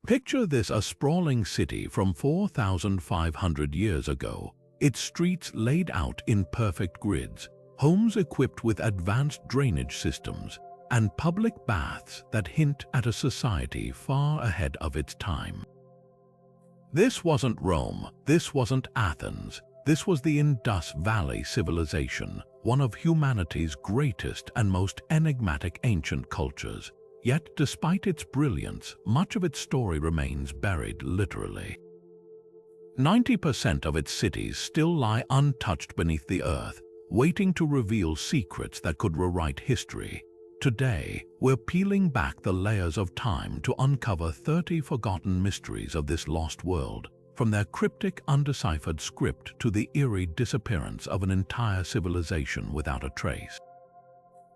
Picture this: a sprawling city from 4,500 years ago, its streets laid out in perfect grids, homes equipped with advanced drainage systems, and public baths that hint at a society far ahead of its time. This wasn't Rome, this wasn't Athens, this was the Indus Valley Civilization, one of humanity's greatest and most enigmatic ancient cultures. Yet, despite its brilliance, much of its story remains buried literally. 90% of its cities still lie untouched beneath the earth, waiting to reveal secrets that could rewrite history. Today, we're peeling back the layers of time to uncover 30 forgotten mysteries of this lost world, from their cryptic, undeciphered script to the eerie disappearance of an entire civilization without a trace.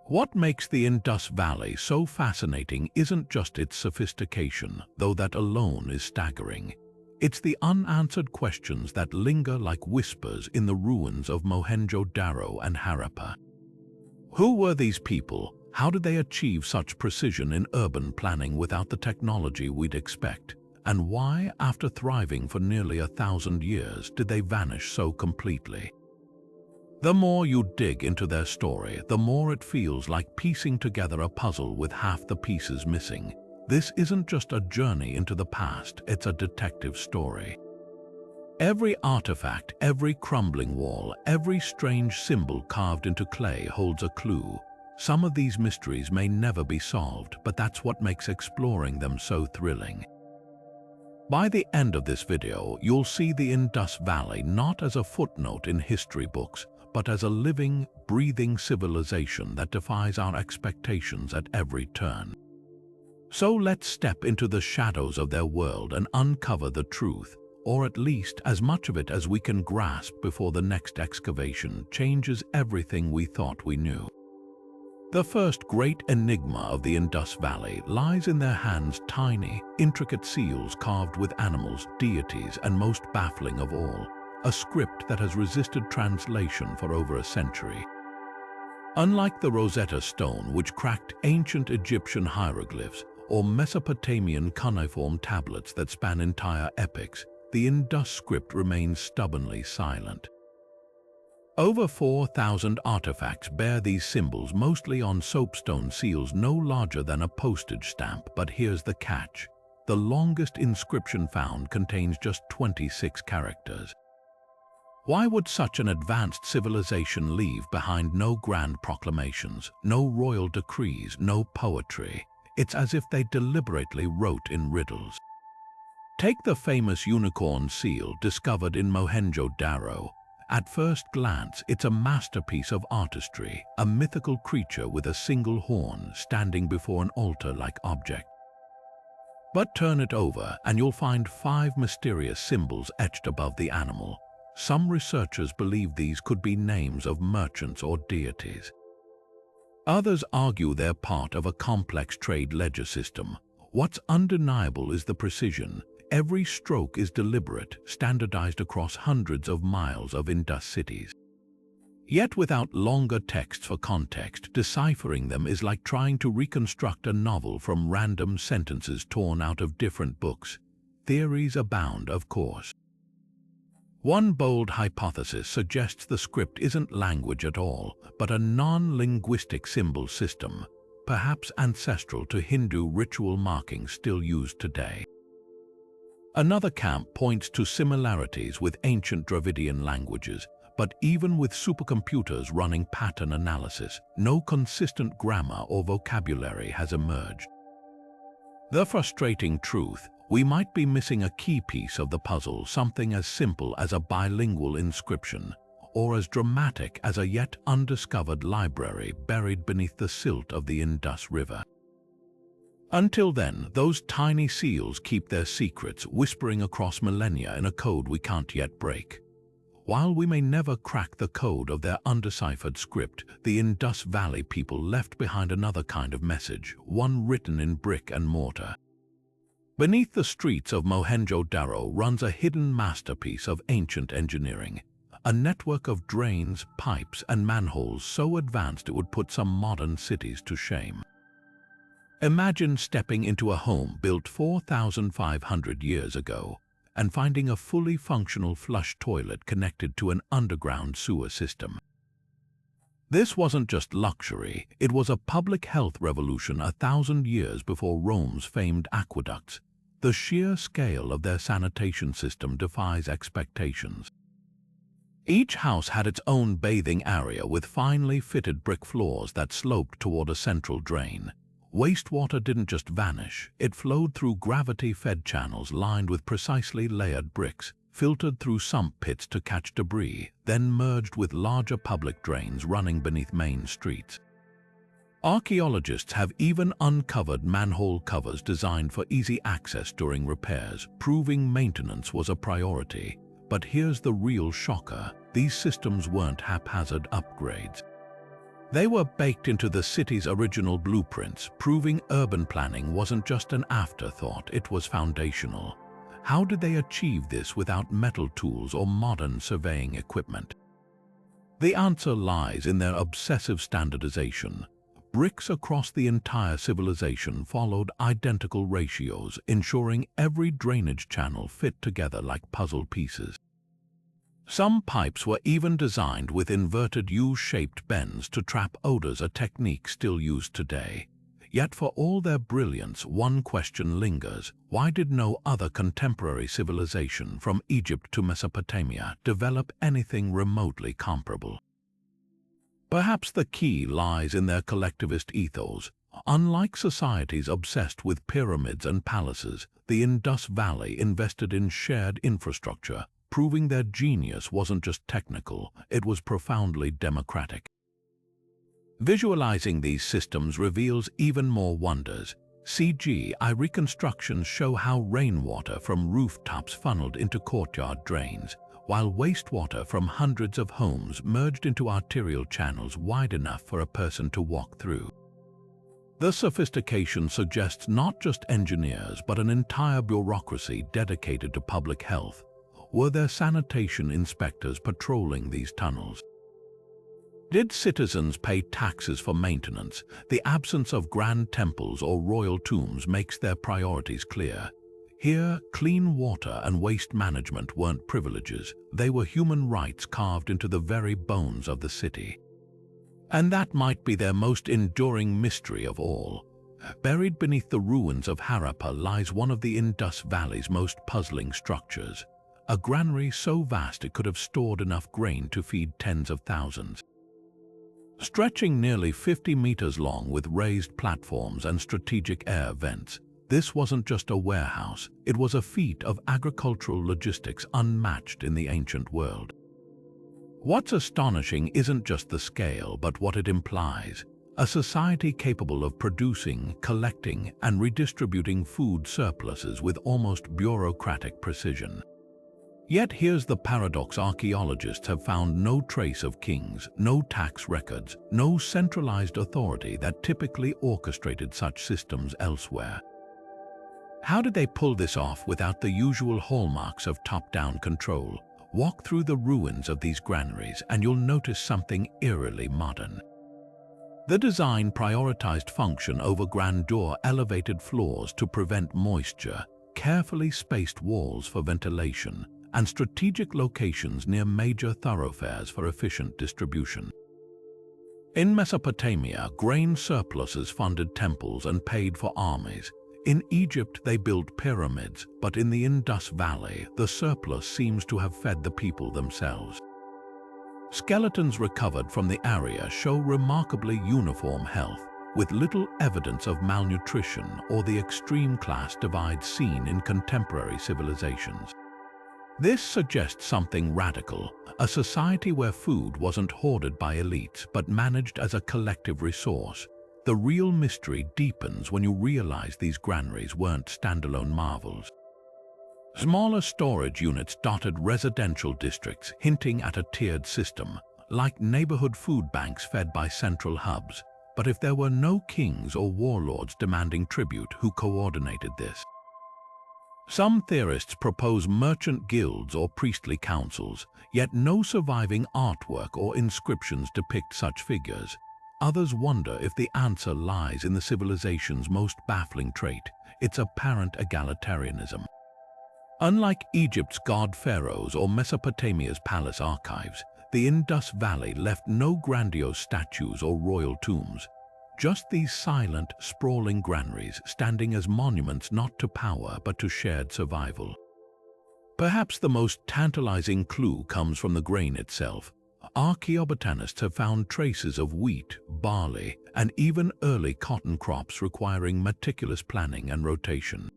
What makes the Indus Valley so fascinating isn't just its sophistication, though that alone is staggering. It's the unanswered questions that linger like whispers in the ruins of Mohenjo-daro and Harappa. Who were these people? How did they achieve such precision in urban planning without the technology we'd expect? And why, after thriving for nearly 1,000 years, did they vanish so completely? The more you dig into their story, the more it feels like piecing together a puzzle with half the pieces missing. This isn't just a journey into the past, it's a detective story. Every artifact, every crumbling wall, every strange symbol carved into clay holds a clue. Some of these mysteries may never be solved, but that's what makes exploring them so thrilling. By the end of this video, you'll see the Indus Valley not as a footnote in history books, but as a living, breathing civilization that defies our expectations at every turn. So let's step into the shadows of their world and uncover the truth, or at least as much of it as we can grasp before the next excavation changes everything we thought we knew. The first great enigma of the Indus Valley lies in their hands: tiny, intricate seals carved with animals, deities, and most baffling of all, a script that has resisted translation for over a century. Unlike the Rosetta Stone, which cracked ancient Egyptian hieroglyphs, or Mesopotamian cuneiform tablets that span entire epics, the Indus script remains stubbornly silent. Over 4,000 artifacts bear these symbols, mostly on soapstone seals no larger than a postage stamp. But here's the catch: the longest inscription found contains just 26 characters. Why would such an advanced civilization leave behind no grand proclamations, no royal decrees, no poetry? It's as if they deliberately wrote in riddles. Take the famous unicorn seal discovered in Mohenjo-daro. At first glance, it's a masterpiece of artistry, a mythical creature with a single horn standing before an altar-like object. But turn it over and you'll find 5 mysterious symbols etched above the animal. Some researchers believe these could be names of merchants or deities. Others argue they're part of a complex trade ledger system. What's undeniable is the precision. Every stroke is deliberate, standardized across hundreds of miles of Indus cities. Yet without longer texts for context, deciphering them is like trying to reconstruct a novel from random sentences torn out of different books. Theories abound, of course. One bold hypothesis suggests the script isn't language at all, but a non-linguistic symbol system, perhaps ancestral to Hindu ritual markings still used today. Another camp points to similarities with ancient Dravidian languages, but even with supercomputers running pattern analysis, no consistent grammar or vocabulary has emerged. The frustrating truth: we might be missing a key piece of the puzzle, something as simple as a bilingual inscription, or as dramatic as a yet undiscovered library buried beneath the silt of the Indus River. Until then, those tiny seals keep their secrets, whispering across millennia in a code we can't yet break. While we may never crack the code of their undeciphered script, the Indus Valley people left behind another kind of message, one written in brick and mortar. Beneath the streets of Mohenjo-daro runs a hidden masterpiece of ancient engineering, a network of drains, pipes, and manholes so advanced it would put some modern cities to shame. Imagine stepping into a home built 4,500 years ago and finding a fully functional flush toilet connected to an underground sewer system. This wasn't just luxury, it was a public health revolution 1,000 years before Rome's famed aqueducts. The sheer scale of their sanitation system defies expectations. Each house had its own bathing area with finely fitted brick floors that sloped toward a central drain. Wastewater didn't just vanish, it flowed through gravity-fed channels lined with precisely layered bricks, filtered through sump pits to catch debris, then merged with larger public drains running beneath main streets. Archaeologists have even uncovered manhole covers designed for easy access during repairs, proving maintenance was a priority. But here's the real shocker: these systems weren't haphazard upgrades. They were baked into the city's original blueprints, proving urban planning wasn't just an afterthought, it was foundational. How did they achieve this without metal tools or modern surveying equipment? The answer lies in their obsessive standardization. Bricks across the entire civilization followed identical ratios, ensuring every drainage channel fit together like puzzle pieces. Some pipes were even designed with inverted U-shaped bends to trap odors, a technique still used today. Yet for all their brilliance, one question lingers: why did no other contemporary civilization, from Egypt to Mesopotamia, develop anything remotely comparable? Perhaps the key lies in their collectivist ethos. Unlike societies obsessed with pyramids and palaces, the Indus Valley invested in shared infrastructure, proving their genius wasn't just technical, it was profoundly democratic. Visualizing these systems reveals even more wonders. CGI reconstructions show how rainwater from rooftops funneled into courtyard drains, while wastewater from hundreds of homes merged into arterial channels wide enough for a person to walk through. The sophistication suggests not just engineers but an entire bureaucracy dedicated to public health. Were there sanitation inspectors patrolling these tunnels? Did citizens pay taxes for maintenance? The absence of grand temples or royal tombs makes their priorities clear. Here, clean water and waste management weren't privileges, they were human rights carved into the very bones of the city. And that might be their most enduring mystery of all. Buried beneath the ruins of Harappa lies one of the Indus Valley's most puzzling structures. A granary so vast it could have stored enough grain to feed tens of thousands. Stretching nearly 50 meters long with raised platforms and strategic air vents, this wasn't just a warehouse, it was a feat of agricultural logistics unmatched in the ancient world. What's astonishing isn't just the scale, but what it implies. A society capable of producing, collecting, and redistributing food surpluses with almost bureaucratic precision. Yet here's the paradox: archaeologists have found no trace of kings, no tax records, no centralized authority that typically orchestrated such systems elsewhere. How did they pull this off without the usual hallmarks of top-down control? Walk through the ruins of these granaries and you'll notice something eerily modern. The design prioritized function over grandeur, elevated floors to prevent moisture, carefully spaced walls for ventilation, and strategic locations near major thoroughfares for efficient distribution. In Mesopotamia, grain surpluses funded temples and paid for armies. In Egypt, they built pyramids, but in the Indus Valley, the surplus seems to have fed the people themselves. Skeletons recovered from the area show remarkably uniform health, with little evidence of malnutrition or the extreme class divide seen in contemporary civilizations. This suggests something radical: a society where food wasn't hoarded by elites but managed as a collective resource. The real mystery deepens when you realize these granaries weren't standalone marvels. Smaller storage units dotted residential districts, hinting at a tiered system, like neighborhood food banks fed by central hubs. But if there were no kings or warlords demanding tribute, who coordinated this? Some theorists propose merchant guilds or priestly councils, yet no surviving artwork or inscriptions depict such figures. others wonder if the answer lies in the civilization's most baffling trait, its apparent egalitarianism. Unlike Egypt's god pharaohs or Mesopotamia's palace archives, the Indus Valley left no grandiose statues or royal tombs, just these silent, sprawling granaries standing as monuments not to power but to shared survival. Perhaps the most tantalizing clue comes from the grain itself. Archaeobotanists have found traces of wheat, barley, and even early cotton crops requiring meticulous planning and rotation.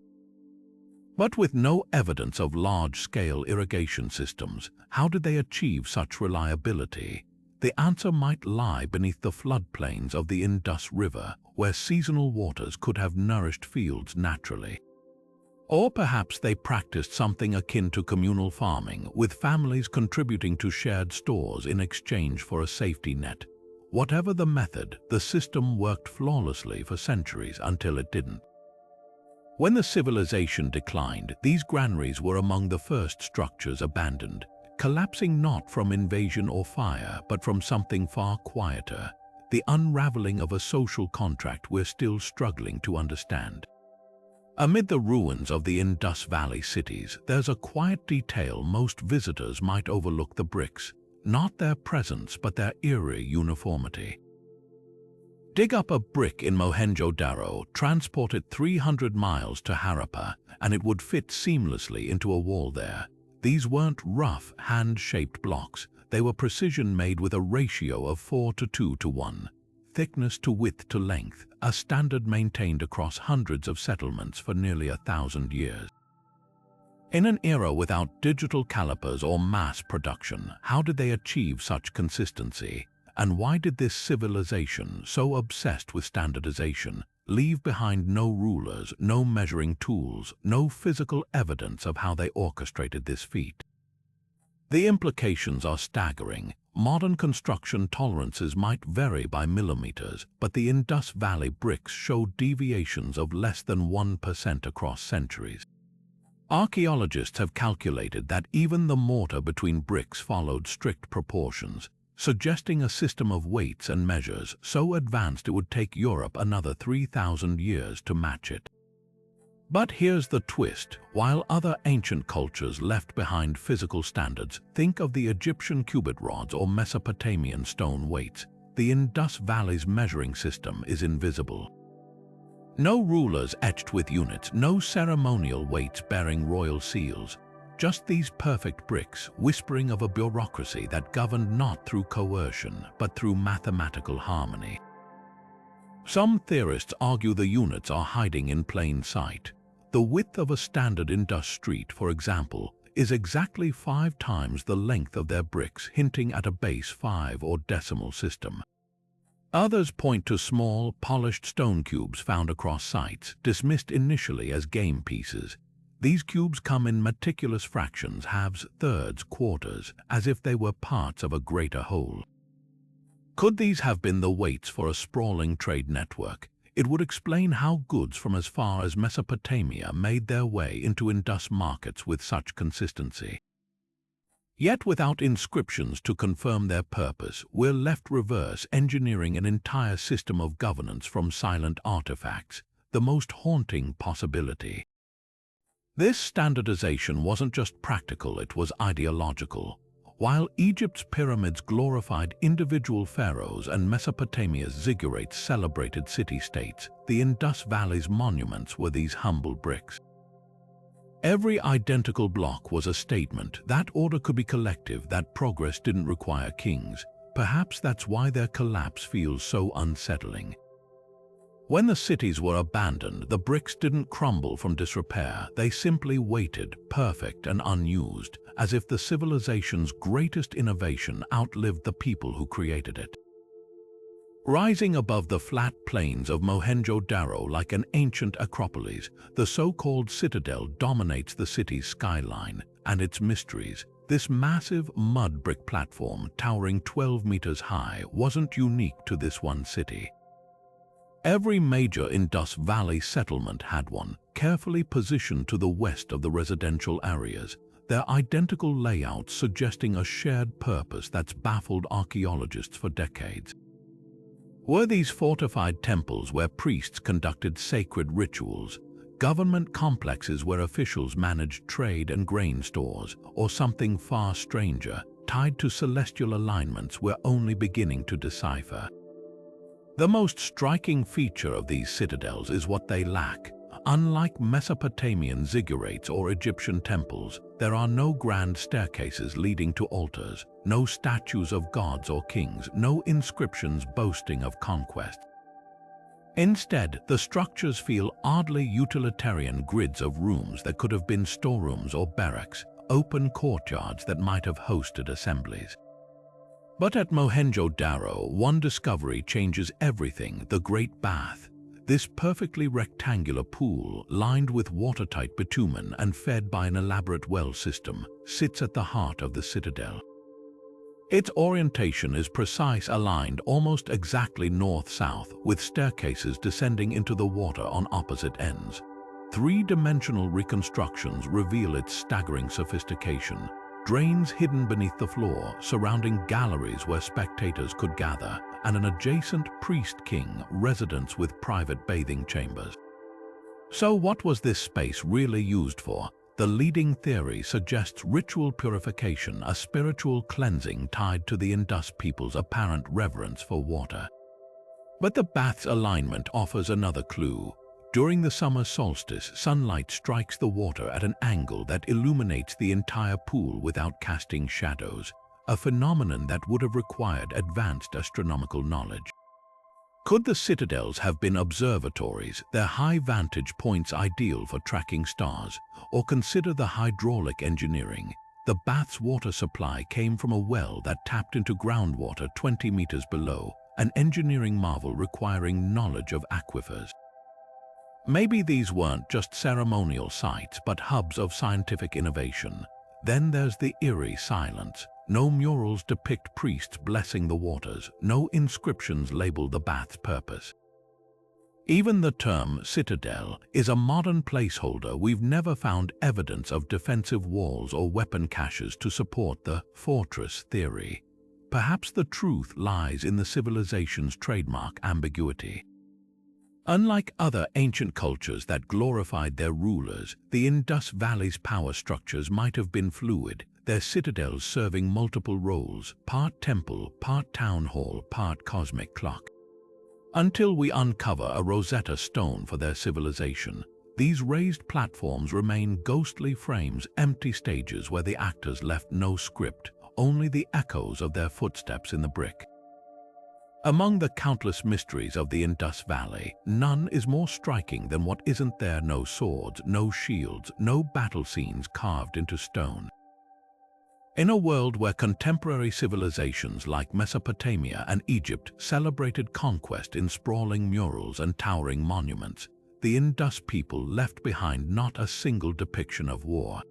But with no evidence of large-scale irrigation systems, how did they achieve such reliability? The answer might lie beneath the floodplains of the Indus River, where seasonal waters could have nourished fields naturally. Or perhaps they practiced something akin to communal farming, with families contributing to shared stores in exchange for a safety net. Whatever the method, the system worked flawlessly for centuries until it didn't. When the civilization declined, these granaries were among the first structures abandoned, collapsing not from invasion or fire, but from something far quieter, the unraveling of a social contract we're still struggling to understand. Amid the ruins of the Indus Valley cities, there's a quiet detail most visitors might overlook: the bricks, not their presence but their eerie uniformity. Dig up a brick in Mohenjo-daro, transport it 300 miles to Harappa, and it would fit seamlessly into a wall there. These weren't rough, hand-shaped blocks. They were precision-made with a ratio of 4:2:1. Thickness to width to length, a standard maintained across hundreds of settlements for nearly 1,000 years. In an era without digital calipers or mass production, how did they achieve such consistency? And why did this civilization, so obsessed with standardization, leave behind no rulers, no measuring tools, no physical evidence of how they orchestrated this feat? The implications are staggering. Modern construction tolerances might vary by millimeters, but the Indus Valley bricks show deviations of less than 1% across centuries. Archaeologists have calculated that even the mortar between bricks followed strict proportions, suggesting a system of weights and measures so advanced it would take Europe another 3,000 years to match it. But here's the twist. While other ancient cultures left behind physical standards, think of the Egyptian cubit rods or Mesopotamian stone weights, the Indus Valley's measuring system is invisible. No rulers etched with units, no ceremonial weights bearing royal seals. Just these perfect bricks, whispering of a bureaucracy that governed not through coercion, but through mathematical harmony. Some theorists argue the units are hiding in plain sight. The width of a standard Indus street, for example, is exactly 5 times the length of their bricks, hinting at a base 5 or decimal system. Others point to small, polished stone cubes found across sites, dismissed initially as game pieces. These cubes come in meticulous fractions, halves, thirds, quarters, as if they were parts of a greater whole. Could these have been the weights for a sprawling trade network? It would explain how goods from as far as Mesopotamia made their way into Indus markets with such consistency. Yet without inscriptions to confirm their purpose, we're left reverse engineering an entire system of governance from silent artifacts, the most haunting possibility. This standardization wasn't just practical, it was ideological. While Egypt's pyramids glorified individual pharaohs and Mesopotamia's ziggurats celebrated city-states, the Indus Valley's monuments were these humble bricks. Every identical block was a statement. That order could be collective, that progress didn't require kings. Perhaps that's why their collapse feels so unsettling. When the cities were abandoned, the bricks didn't crumble from disrepair. They simply waited, perfect and unused, as if the civilization's greatest innovation outlived the people who created it. Rising above the flat plains of Mohenjo-daro like an ancient acropolis, the so-called citadel dominates the city's skyline and its mysteries. This massive mud brick platform, towering 12 meters high, wasn't unique to this one city. Every major Indus Valley settlement had one, carefully positioned to the west of the residential areas, their identical layouts suggesting a shared purpose that's baffled archaeologists for decades. Were these fortified temples where priests conducted sacred rituals, government complexes where officials managed trade and grain stores, or something far stranger, tied to celestial alignments we're only beginning to decipher? The most striking feature of these citadels is what they lack. Unlike Mesopotamian ziggurats or Egyptian temples, there are no grand staircases leading to altars, no statues of gods or kings, no inscriptions boasting of conquest. Instead, the structures feel oddly utilitarian grids of rooms that could have been storerooms or barracks, open courtyards that might have hosted assemblies. But at Mohenjo-daro, one discovery changes everything: the Great Bath. This perfectly rectangular pool, lined with watertight bitumen and fed by an elaborate well system, sits at the heart of the citadel. Its orientation is precise, aligned almost exactly north-south, with staircases descending into the water on opposite ends. Three-dimensional reconstructions reveal its staggering sophistication. Drains hidden beneath the floor, surrounding galleries where spectators could gather, and an adjacent priest-king residence with private bathing chambers. So what was this space really used for? The leading theory suggests ritual purification, a spiritual cleansing tied to the Indus people's apparent reverence for water. But the bath's alignment offers another clue. During the summer solstice, sunlight strikes the water at an angle that illuminates the entire pool without casting shadows, a phenomenon that would have required advanced astronomical knowledge. Could the citadels have been observatories, their high vantage points ideal for tracking stars? Or consider the hydraulic engineering. The bath's water supply came from a well that tapped into groundwater 20 meters below, an engineering marvel requiring knowledge of aquifers. Maybe these weren't just ceremonial sites, but hubs of scientific innovation. Then there's the eerie silence. No murals depict priests blessing the waters, no inscriptions label the bath's purpose. Even the term citadel is a modern placeholder. We've never found evidence of defensive walls or weapon caches to support the fortress theory. Perhaps the truth lies in the civilization's trademark ambiguity. Unlike other ancient cultures that glorified their rulers, the Indus Valley's power structures might have been fluid, their citadels serving multiple roles: part temple, part town hall, part cosmic clock. Until we uncover a Rosetta Stone for their civilization, these raised platforms remain ghostly frames, empty stages where the actors left no script, only the echoes of their footsteps in the brick. Among the countless mysteries of the Indus Valley, none is more striking than what isn't there: no swords, no shields, no battle scenes carved into stone. In a world where contemporary civilizations like Mesopotamia and Egypt celebrated conquest in sprawling murals and towering monuments, the Indus people left behind not a single depiction of war.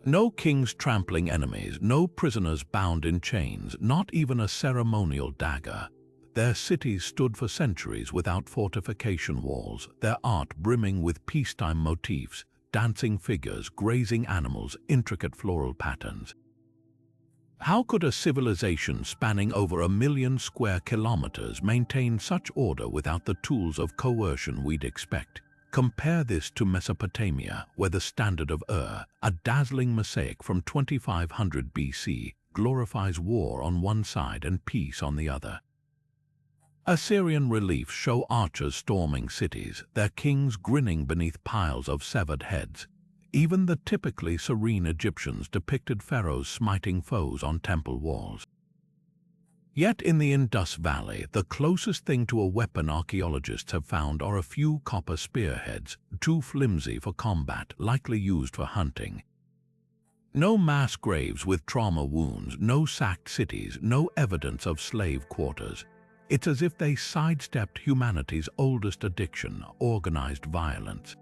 No kings trampling enemies, no prisoners bound in chains, not even a ceremonial dagger. Their cities stood for centuries without fortification walls, their art brimming with peacetime motifs, dancing figures, grazing animals, intricate floral patterns. How could a civilization spanning over 1 million square kilometers maintain such order without the tools of coercion we'd expect? Compare this to Mesopotamia, where the standard of a dazzling mosaic from 2500 BC, glorifies war on one side and peace on the other. Assyrian reliefs show archers storming cities, their kings grinning beneath piles of severed heads. Even the typically serene Egyptians depicted pharaohs smiting foes on temple walls. Yet in the Indus Valley, the closest thing to a weapon archaeologists have found are a few copper spearheads, too flimsy for combat, likely used for hunting. No mass graves with trauma wounds, no sacked cities, no evidence of slave quarters. It's as if they sidestepped humanity's oldest addiction, organized violence.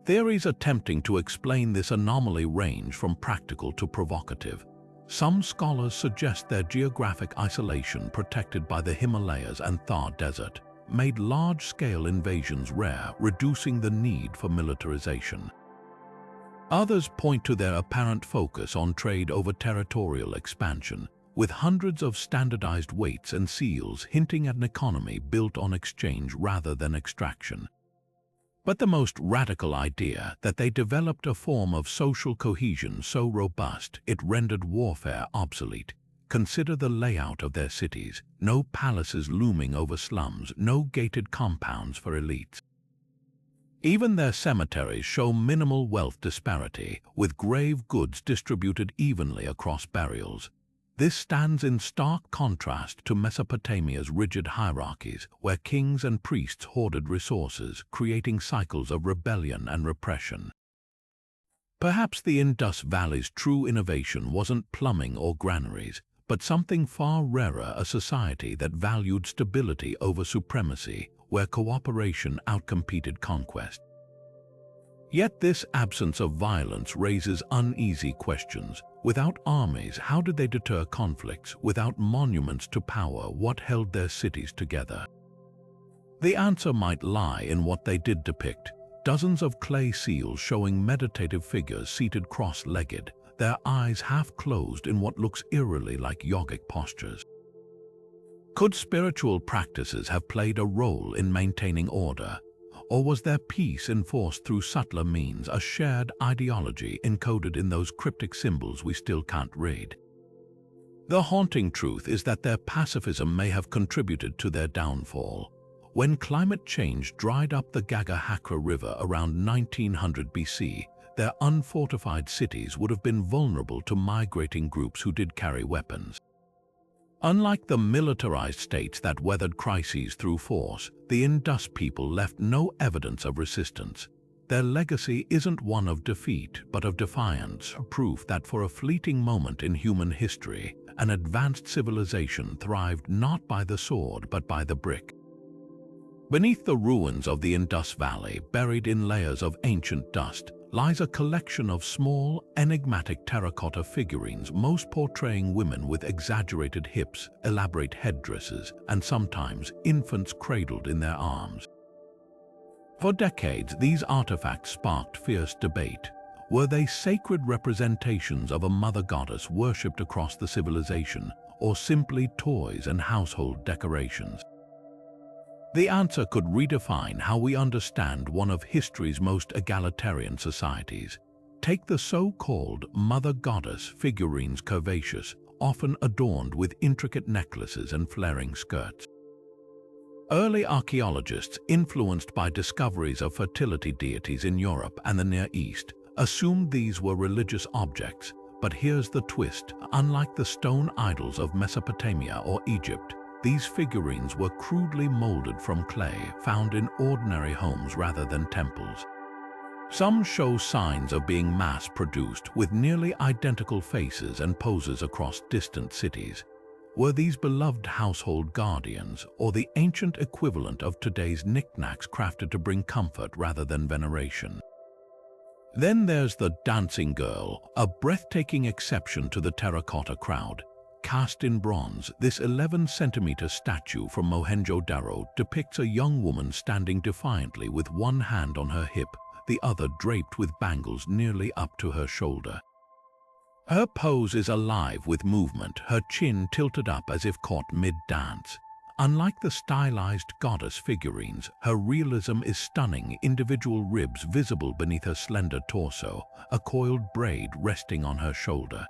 Theories attempting to explain this anomaly range from practical to provocative. Some scholars suggest their geographic isolation, protected by the Himalayas and Thar Desert, made large-scale invasions rare, reducing the need for militarization. Others point to their apparent focus on trade over territorial expansion, with hundreds of standardized weights and seals hinting at an economy built on exchange rather than extraction. But the most radical idea, that they developed a form of social cohesion so robust it rendered warfare obsolete. Consider the layout of their cities: no palaces looming over slums, no gated compounds for elites. Even their cemeteries show minimal wealth disparity, with grave goods distributed evenly across burials. This stands in stark contrast to Mesopotamia's rigid hierarchies, where kings and priests hoarded resources, creating cycles of rebellion and repression. Perhaps the Indus Valley's true innovation wasn't plumbing or granaries, but something far rarer: a society that valued stability over supremacy, where cooperation outcompeted conquest. Yet this absence of violence raises uneasy questions. Without armies, how did they deter conflicts? Without monuments to power, what held their cities together? The answer might lie in what they did depict: dozens of clay seals showing meditative figures seated cross-legged, their eyes half closed in what looks eerily like yogic postures. Could spiritual practices have played a role in maintaining order? Or was their peace enforced through subtler means, a shared ideology encoded in those cryptic symbols we still can't read? The haunting truth is that their pacifism may have contributed to their downfall. When climate change dried up the Gagahakra River around 1900 BC, their unfortified cities would have been vulnerable to migrating groups who did carry weapons. Unlike the militarized states that weathered crises through force, the Indus people left no evidence of resistance. Their legacy isn't one of defeat, but of defiance, proof that for a fleeting moment in human history, an advanced civilization thrived not by the sword but by the brick. Beneath the ruins of the Indus Valley, buried in layers of ancient dust, lies a collection of small, enigmatic terracotta figurines, most portraying women with exaggerated hips, elaborate headdresses, and sometimes infants cradled in their arms. For decades, these artifacts sparked fierce debate. Were they sacred representations of a mother goddess worshipped across the civilization, or simply toys and household decorations? The answer could redefine how we understand one of history's most egalitarian societies. Take the so-called mother goddess figurines, curvaceous, often adorned with intricate necklaces and flaring skirts. Early archaeologists, influenced by discoveries of fertility deities in Europe and the Near East, assumed these were religious objects. But here's the twist: unlike the stone idols of Mesopotamia or Egypt, these figurines were crudely molded from clay, found in ordinary homes rather than temples. Some show signs of being mass-produced, with nearly identical faces and poses across distant cities. Were these beloved household guardians, or the ancient equivalent of today's knickknacks crafted to bring comfort rather than veneration? Then there's the dancing girl, a breathtaking exception to the terracotta crowd. Cast in bronze, this 11-centimeter statue from Mohenjo-daro depicts a young woman standing defiantly with one hand on her hip, the other draped with bangles nearly up to her shoulder. Her pose is alive with movement, her chin tilted up as if caught mid-dance. Unlike the stylized goddess figurines, her realism is stunning, individual ribs visible beneath her slender torso, a coiled braid resting on her shoulder.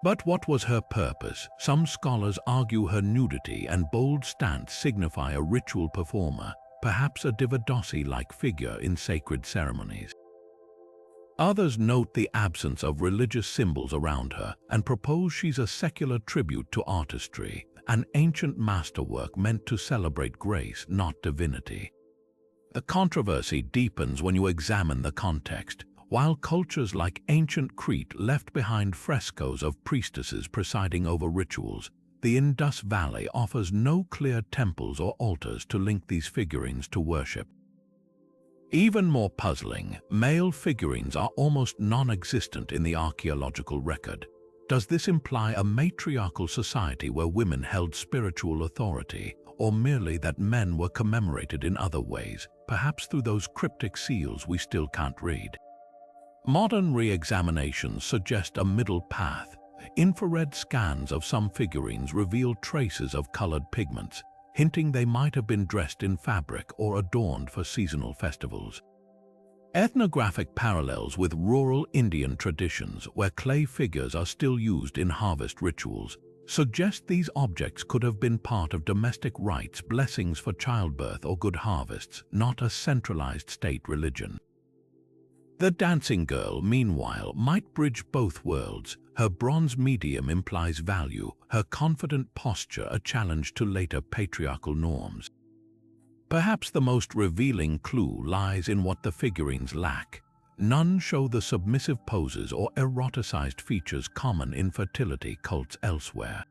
But what was her purpose? Some scholars argue her nudity and bold stance signify a ritual performer, perhaps a Divadosi-like figure in sacred ceremonies. Others note the absence of religious symbols around her and propose she's a secular tribute to artistry, an ancient masterwork meant to celebrate grace, not divinity. The controversy deepens when you examine the context. While cultures like ancient Crete left behind frescoes of priestesses presiding over rituals, the Indus Valley offers no clear temples or altars to link these figurines to worship. Even more puzzling, male figurines are almost non-existent in the archaeological record. Does this imply a matriarchal society where women held spiritual authority, or merely that men were commemorated in other ways, perhaps through those cryptic seals we still can't read? Modern re-examinations suggest a middle path. Infrared scans of some figurines reveal traces of colored pigments, hinting they might have been dressed in fabric or adorned for seasonal festivals. Ethnographic parallels with rural Indian traditions, where clay figures are still used in harvest rituals, suggest these objects could have been part of domestic rites, blessings for childbirth or good harvests, not a centralized state religion. The dancing girl, meanwhile, might bridge both worlds. Her bronze medium implies value, her confident posture a challenge to later patriarchal norms. Perhaps the most revealing clue lies in what the figurines lack. None show the submissive poses or eroticized features common in fertility cults elsewhere.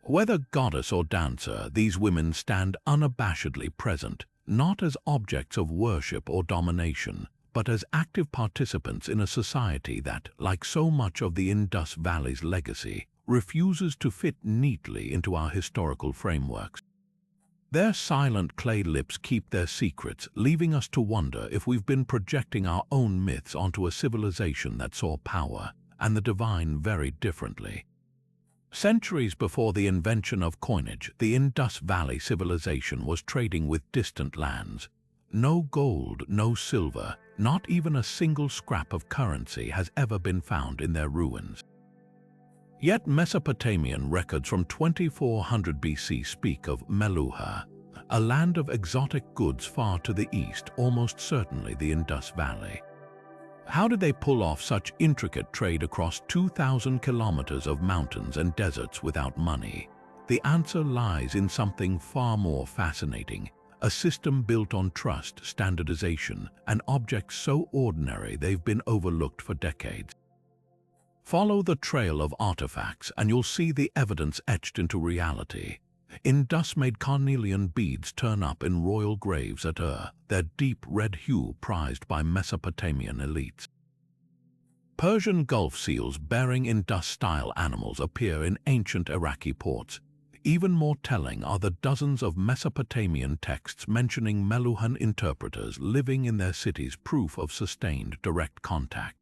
Whether goddess or dancer, these women stand unabashedly present, not as objects of worship or domination, but as active participants in a society that, like so much of the Indus Valley's legacy, refuses to fit neatly into our historical frameworks. Their silent clay lips keep their secrets, leaving us to wonder if we've been projecting our own myths onto a civilization that saw power and the divine very differently. Centuries before the invention of coinage, the Indus Valley Civilization was trading with distant lands. No gold, no silver, not even a single scrap of currency has ever been found in their ruins. Yet Mesopotamian records from 2400 BC speak of Meluhha, a land of exotic goods far to the east, almost certainly the Indus Valley. How did they pull off such intricate trade across 2,000 kilometers of mountains and deserts without money? The answer lies in something far more fascinating. A system built on trust, standardization, and objects so ordinary they've been overlooked for decades. Follow the trail of artifacts and you'll see the evidence etched into reality. Indus-made carnelian beads turn up in royal graves at Ur, their deep red hue prized by Mesopotamian elites. Persian Gulf seals bearing Indus-style animals appear in ancient Iraqi ports. Even more telling are the dozens of Mesopotamian texts mentioning Meluhhan interpreters living in their cities, proof of sustained direct contact.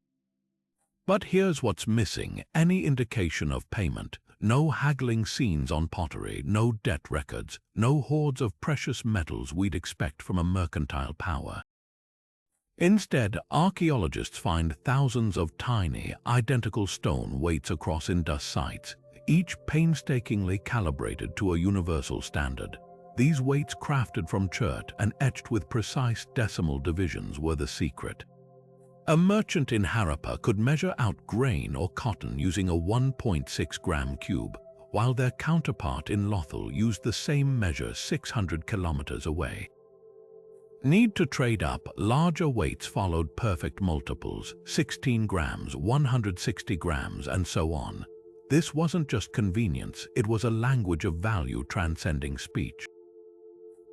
But here's what's missing: any indication of payment. No haggling scenes on pottery, no debt records, no hoards of precious metals we'd expect from a mercantile power. Instead, archaeologists find thousands of tiny, identical stone weights across Indus sites, each painstakingly calibrated to a universal standard. These weights, crafted from chert and etched with precise decimal divisions, were the secret. A merchant in Harappa could measure out grain or cotton using a 1.6-gram cube, while their counterpart in Lothal used the same measure 600 kilometers away. Need to trade up, larger weights followed perfect multiples, 16 grams, 160 grams, and so on. This wasn't just convenience, it was a language of value transcending speech.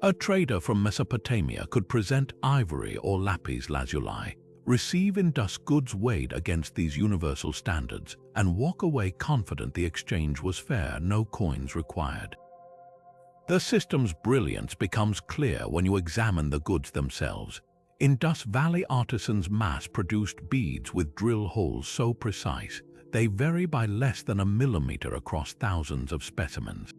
A trader from Mesopotamia could present ivory or lapis lazuli, receive Indus goods weighed against these universal standards, and walk away confident the exchange was fair, no coins required. The system's brilliance becomes clear when you examine the goods themselves. Indus Valley artisans mass-produced beads with drill holes so precise they vary by less than a millimeter across thousands of specimens.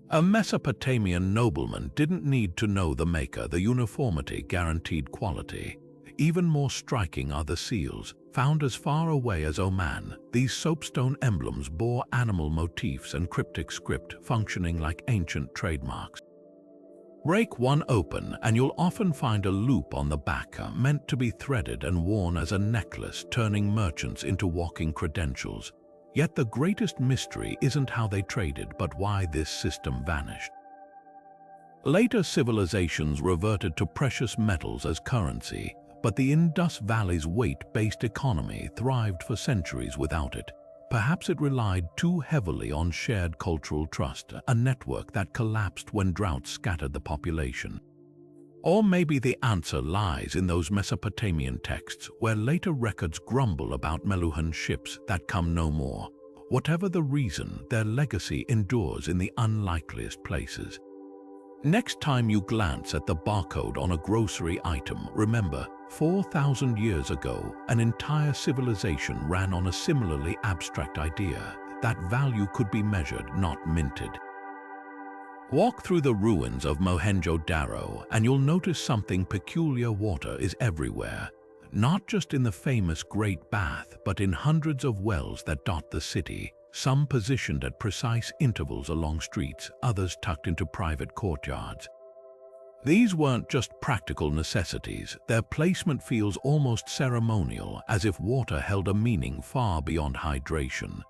A Mesopotamian nobleman didn't need to know the maker, the uniformity guaranteed quality. Even more striking are the seals, found as far away as Oman. These soapstone emblems bore animal motifs and cryptic script, functioning like ancient trademarks. Break one open and you'll often find a loop on the back, meant to be threaded and worn as a necklace, turning merchants into walking credentials. Yet the greatest mystery isn't how they traded, but why this system vanished. Later civilizations reverted to precious metals as currency, but the Indus Valley's weight-based economy thrived for centuries without it. Perhaps it relied too heavily on shared cultural trust, a network that collapsed when droughts scattered the population. Or maybe the answer lies in those Mesopotamian texts, where later records grumble about Meluhhan ships that come no more. Whatever the reason, their legacy endures in the unlikeliest places. Next time you glance at the barcode on a grocery item, remember, 4,000 years ago, an entire civilization ran on a similarly abstract idea that value could be measured, not minted. Walk through the ruins of Mohenjo-daro and you'll notice something peculiar. Water is everywhere, not just in the famous Great Bath, but in hundreds of wells that dot the city, some positioned at precise intervals along streets, others tucked into private courtyards. These weren't just practical necessities, their placement feels almost ceremonial, as if water held a meaning far beyond hydration.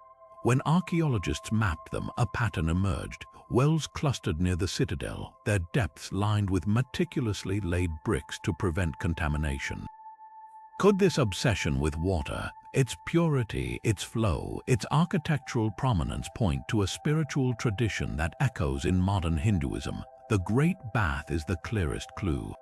When archaeologists mapped them, a pattern emerged. Wells clustered near the citadel, their depths lined with meticulously laid bricks to prevent contamination. Could this obsession with water, its purity, its flow, its architectural prominence point to a spiritual tradition that echoes in modern Hinduism? The Great Bath is the clearest clue.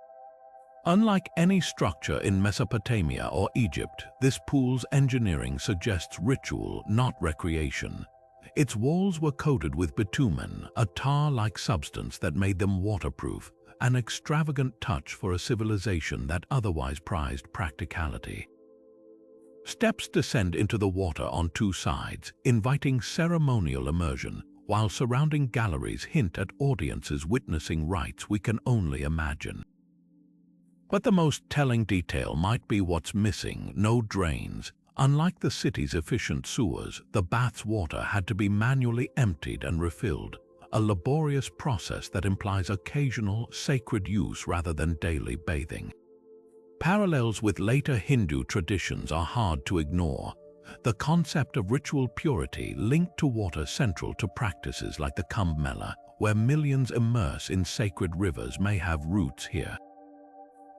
Unlike any structure in Mesopotamia or Egypt, this pool's engineering suggests ritual, not recreation. Its walls were coated with bitumen, a tar-like substance that made them waterproof, an extravagant touch for a civilization that otherwise prized practicality. Steps descend into the water on two sides, inviting ceremonial immersion, while surrounding galleries hint at audiences witnessing rites we can only imagine. But the most telling detail might be what's missing: no drains. Unlike the city's efficient sewers, the bath's water had to be manually emptied and refilled, a laborious process that implies occasional sacred use rather than daily bathing. Parallels with later Hindu traditions are hard to ignore. The concept of ritual purity linked to water central to practices like the Kumbh Mela, where millions immerse in sacred rivers, may have roots here.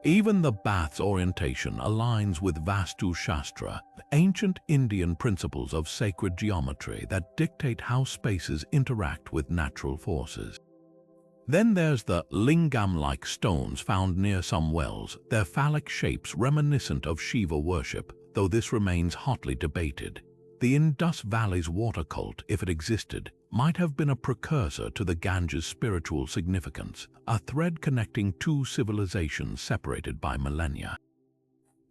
Even the bath's orientation aligns with Vastu Shastra, ancient Indian principles of sacred geometry that dictate how spaces interact with natural forces. Then there's the lingam-like stones found near some wells, their phallic shapes reminiscent of Shiva worship, though this remains hotly debated. The Indus Valley's water cult, if it existed, might have been a precursor to the Ganges' spiritual significance, a thread connecting two civilizations separated by millennia.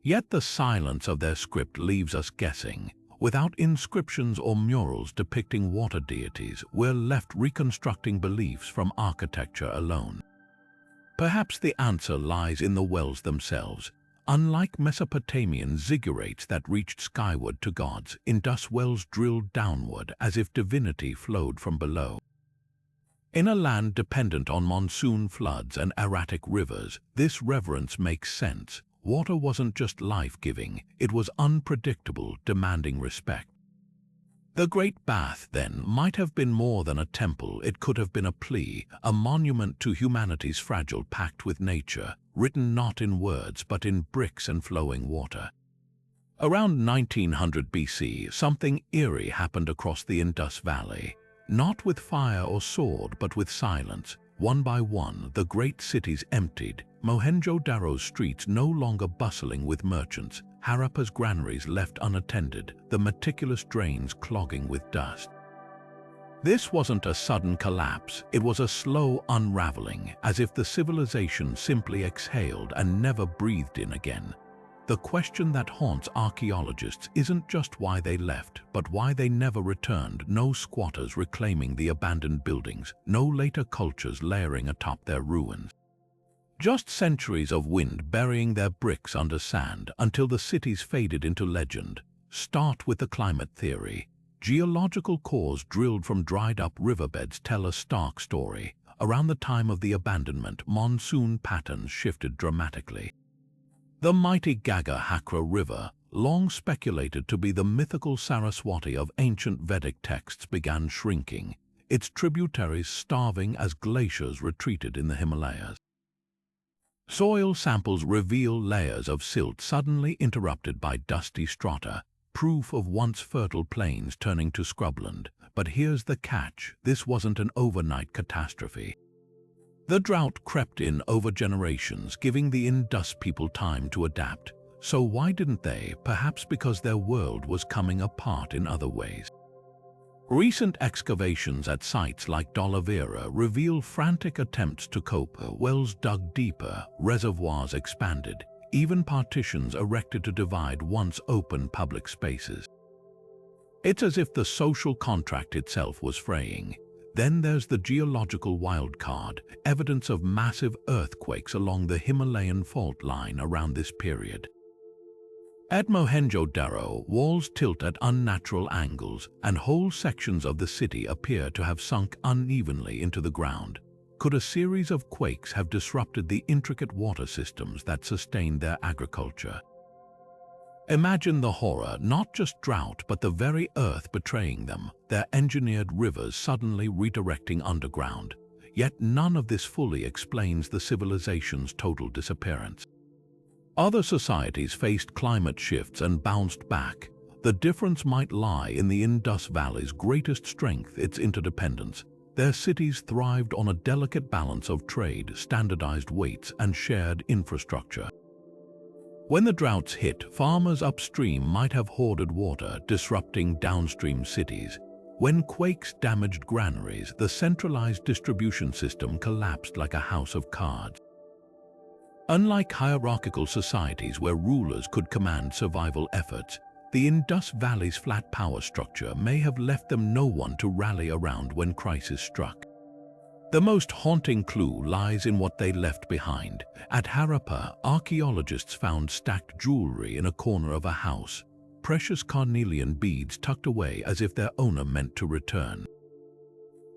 Yet the silence of their script leaves us guessing. Without inscriptions or murals depicting water deities, we're left reconstructing beliefs from architecture alone. Perhaps the answer lies in the wells themselves. Unlike Mesopotamian ziggurats that reached skyward to gods, Indus wells drilled downward as if divinity flowed from below. In a land dependent on monsoon floods and erratic rivers, this reverence makes sense. Water wasn't just life-giving, it was unpredictable, demanding respect. The Great Bath, then, might have been more than a temple. It could have been a plea, a monument to humanity's fragile pact with nature, written not in words but in bricks and flowing water. Around 1900 BC, something eerie happened across the Indus Valley. Not with fire or sword, but with silence. One by one, the great cities emptied, Mohenjo-daro's streets no longer bustling with merchants, Harappa's granaries left unattended, the meticulous drains clogging with dust. This wasn't a sudden collapse, it was a slow unraveling, as if the civilization simply exhaled and never breathed in again. The question that haunts archaeologists isn't just why they left, but why they never returned. No squatters reclaiming the abandoned buildings, no later cultures layering atop their ruins. Just centuries of wind burying their bricks under sand until the cities faded into legend. Start with the climate theory. Geological cores drilled from dried-up riverbeds tell a stark story. Around the time of the abandonment, monsoon patterns shifted dramatically. The mighty Ganga-Hakra River, long speculated to be the mythical Saraswati of ancient Vedic texts, began shrinking, its tributaries starving as glaciers retreated in the Himalayas. Soil samples reveal layers of silt suddenly interrupted by dusty strata, proof of once fertile plains turning to scrubland. But here's the catch: this wasn't an overnight catastrophe. The drought crept in over generations, giving the Indus people time to adapt. So why didn't they? Perhaps because their world was coming apart in other ways. Recent excavations at sites like Dolivera reveal frantic attempts to cope, wells dug deeper, reservoirs expanded, even partitions erected to divide once open public spaces. It's as if the social contract itself was fraying. Then there's the geological wildcard, evidence of massive earthquakes along the Himalayan fault line around this period. At Mohenjo-daro, walls tilt at unnatural angles, and whole sections of the city appear to have sunk unevenly into the ground. Could a series of quakes have disrupted the intricate water systems that sustained their agriculture? Imagine the horror, not just drought, but the very earth betraying them, their engineered rivers suddenly redirecting underground. Yet none of this fully explains the civilization's total disappearance. Other societies faced climate shifts and bounced back. The difference might lie in the Indus Valley's greatest strength, its interdependence. Their cities thrived on a delicate balance of trade, standardized weights, and shared infrastructure. When the droughts hit, farmers upstream might have hoarded water, disrupting downstream cities. When quakes damaged granaries, the centralized distribution system collapsed like a house of cards. Unlike hierarchical societies where rulers could command survival efforts, the Indus Valley's flat power structure may have left them no one to rally around when crisis struck. The most haunting clue lies in what they left behind. At Harappa, archaeologists found stacked jewelry in a corner of a house, precious carnelian beads tucked away as if their owner meant to return.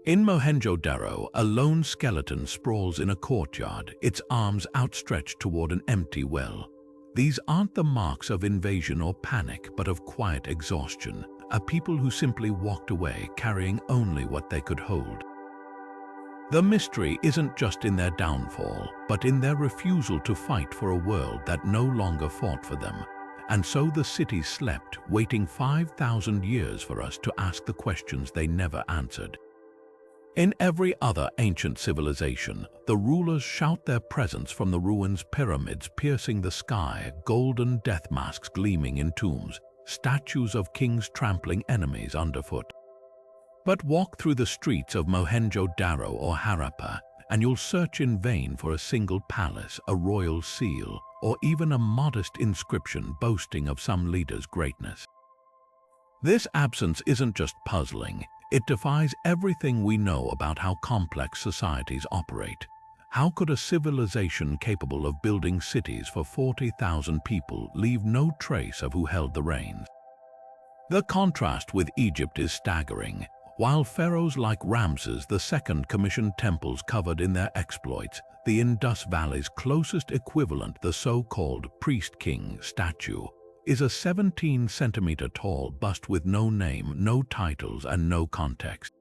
In Mohenjo-daro, a lone skeleton sprawls in a courtyard, its arms outstretched toward an empty well. These aren't the marks of invasion or panic, but of quiet exhaustion, a people who simply walked away carrying only what they could hold. The mystery isn't just in their downfall, but in their refusal to fight for a world that no longer fought for them. And so the cities slept, waiting 5,000 years for us to ask the questions they never answered. In every other ancient civilization, the rulers shout their presence from the ruins, pyramids piercing the sky, golden death masks gleaming in tombs, statues of kings trampling enemies underfoot. But walk through the streets of Mohenjo-daro or Harappa, and you'll search in vain for a single palace, a royal seal, or even a modest inscription boasting of some leader's greatness. This absence isn't just puzzling, it defies everything we know about how complex societies operate. How could a civilization capable of building cities for 40,000 people leave no trace of who held the reins? The contrast with Egypt is staggering. While pharaohs like Ramses II commissioned temples covered in their exploits, the Indus Valley's closest equivalent, the so-called priest-king statue, is a 17-centimeter-tall bust with no name, no titles, and no context.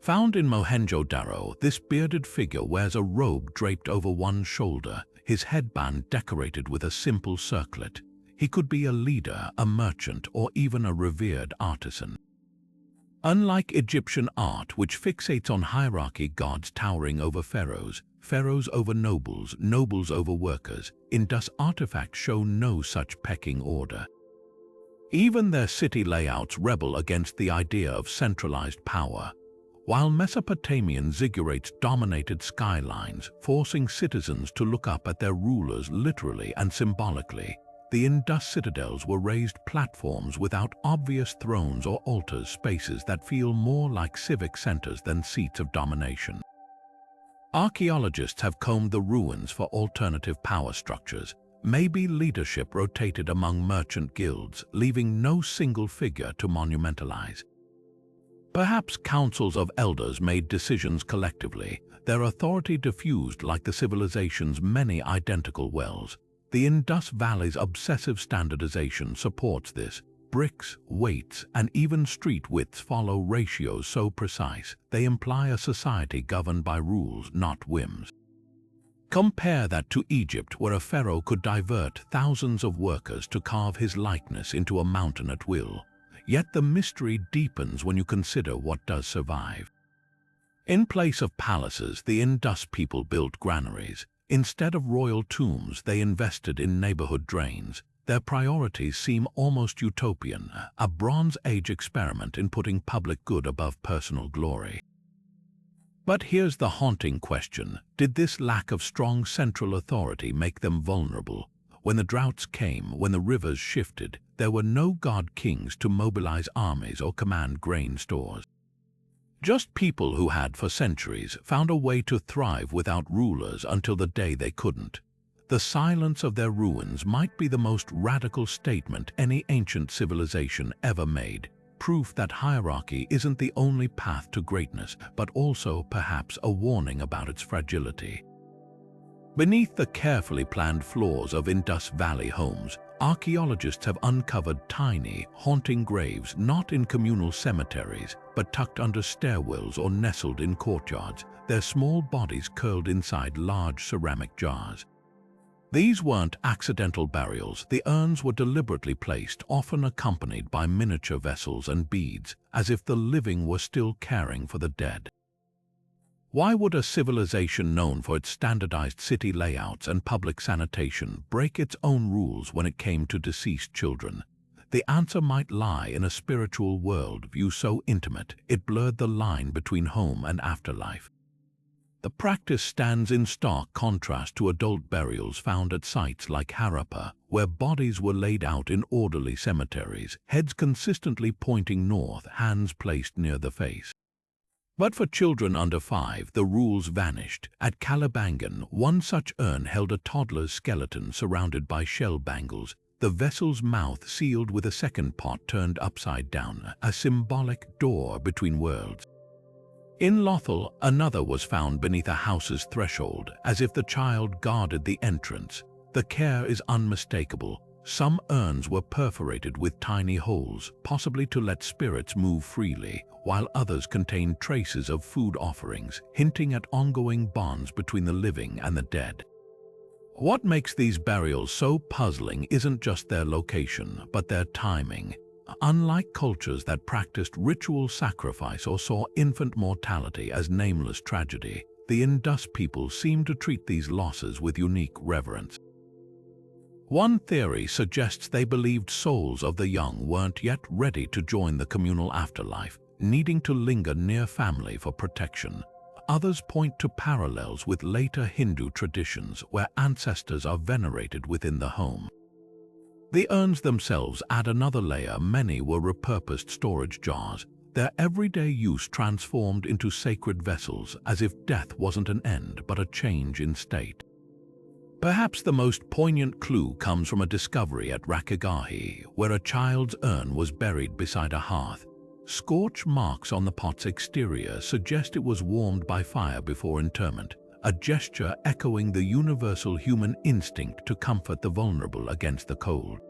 Found in Mohenjo-daro, this bearded figure wears a robe draped over one shoulder, his headband decorated with a simple circlet. He could be a leader, a merchant, or even a revered artisan. Unlike Egyptian art, which fixates on hierarchy, gods towering over pharaohs, pharaohs over nobles, nobles over workers, Indus artifacts show no such pecking order. Even their city layouts rebel against the idea of centralized power, while Mesopotamian ziggurats dominated skylines, forcing citizens to look up at their rulers literally and symbolically. The Indus citadels were raised platforms without obvious thrones or altars, spaces that feel more like civic centers than seats of domination. Archaeologists have combed the ruins for alternative power structures. Maybe leadership rotated among merchant guilds, leaving no single figure to monumentalize. Perhaps councils of elders made decisions collectively, their authority diffused like the civilization's many identical wells. The Indus Valley's obsessive standardization supports this. Bricks, weights, and even street widths follow ratios so precise they imply a society governed by rules, not whims. Compare that to Egypt, where a pharaoh could divert thousands of workers to carve his likeness into a mountain at will. Yet the mystery deepens when you consider what does survive. In place of palaces, the Indus people built granaries. Instead of royal tombs, they invested in neighborhood drains. their priorities seem almost utopian, a Bronze Age experiment in putting public good above personal glory. But here's the haunting question: did this lack of strong central authority make them vulnerable? When the droughts came, when the rivers shifted, there were no god-kings to mobilize armies or command grain stores. Just people who had, for centuries, found a way to thrive without rulers until the day they couldn't. The silence of their ruins might be the most radical statement any ancient civilization ever made. Proof that hierarchy isn't the only path to greatness, but also perhaps a warning about its fragility. Beneath the carefully planned floors of Indus Valley homes, archaeologists have uncovered tiny, haunting graves not in communal cemeteries, but tucked under stairwells or nestled in courtyards, their small bodies curled inside large ceramic jars. These weren't accidental burials. The urns were deliberately placed, often accompanied by miniature vessels and beads, as if the living were still caring for the dead. Why would a civilization known for its standardized city layouts and public sanitation break its own rules when it came to deceased children? The answer might lie in a spiritual worldview so intimate it blurred the line between home and afterlife. The practice stands in stark contrast to adult burials found at sites like Harappa, where bodies were laid out in orderly cemeteries, heads consistently pointing north, hands placed near the face. But for children under 5, the rules vanished. At Kalibangan, one such urn held a toddler's skeleton surrounded by shell bangles, the vessel's mouth sealed with a second pot turned upside down, a symbolic door between worlds. In Lothal, another was found beneath a house's threshold, as if the child guarded the entrance. The care is unmistakable. Some urns were perforated with tiny holes, possibly to let spirits move freely, while others contained traces of food offerings, hinting at ongoing bonds between the living and the dead. What makes these burials so puzzling isn't just their location, but their timing. Unlike cultures that practiced ritual sacrifice or saw infant mortality as nameless tragedy, the Indus people seem to treat these losses with unique reverence. One theory suggests they believed souls of the young weren't yet ready to join the communal afterlife, needing to linger near family for protection. Others point to parallels with later Hindu traditions where ancestors are venerated within the home. The urns themselves add another layer. Many were repurposed storage jars, their everyday use transformed into sacred vessels, as if death wasn't an end but a change in state. Perhaps the most poignant clue comes from a discovery at Rakhigarhi, where a child's urn was buried beside a hearth. Scorch marks on the pot's exterior suggest it was warmed by fire before interment, a gesture echoing the universal human instinct to comfort the vulnerable against the cold.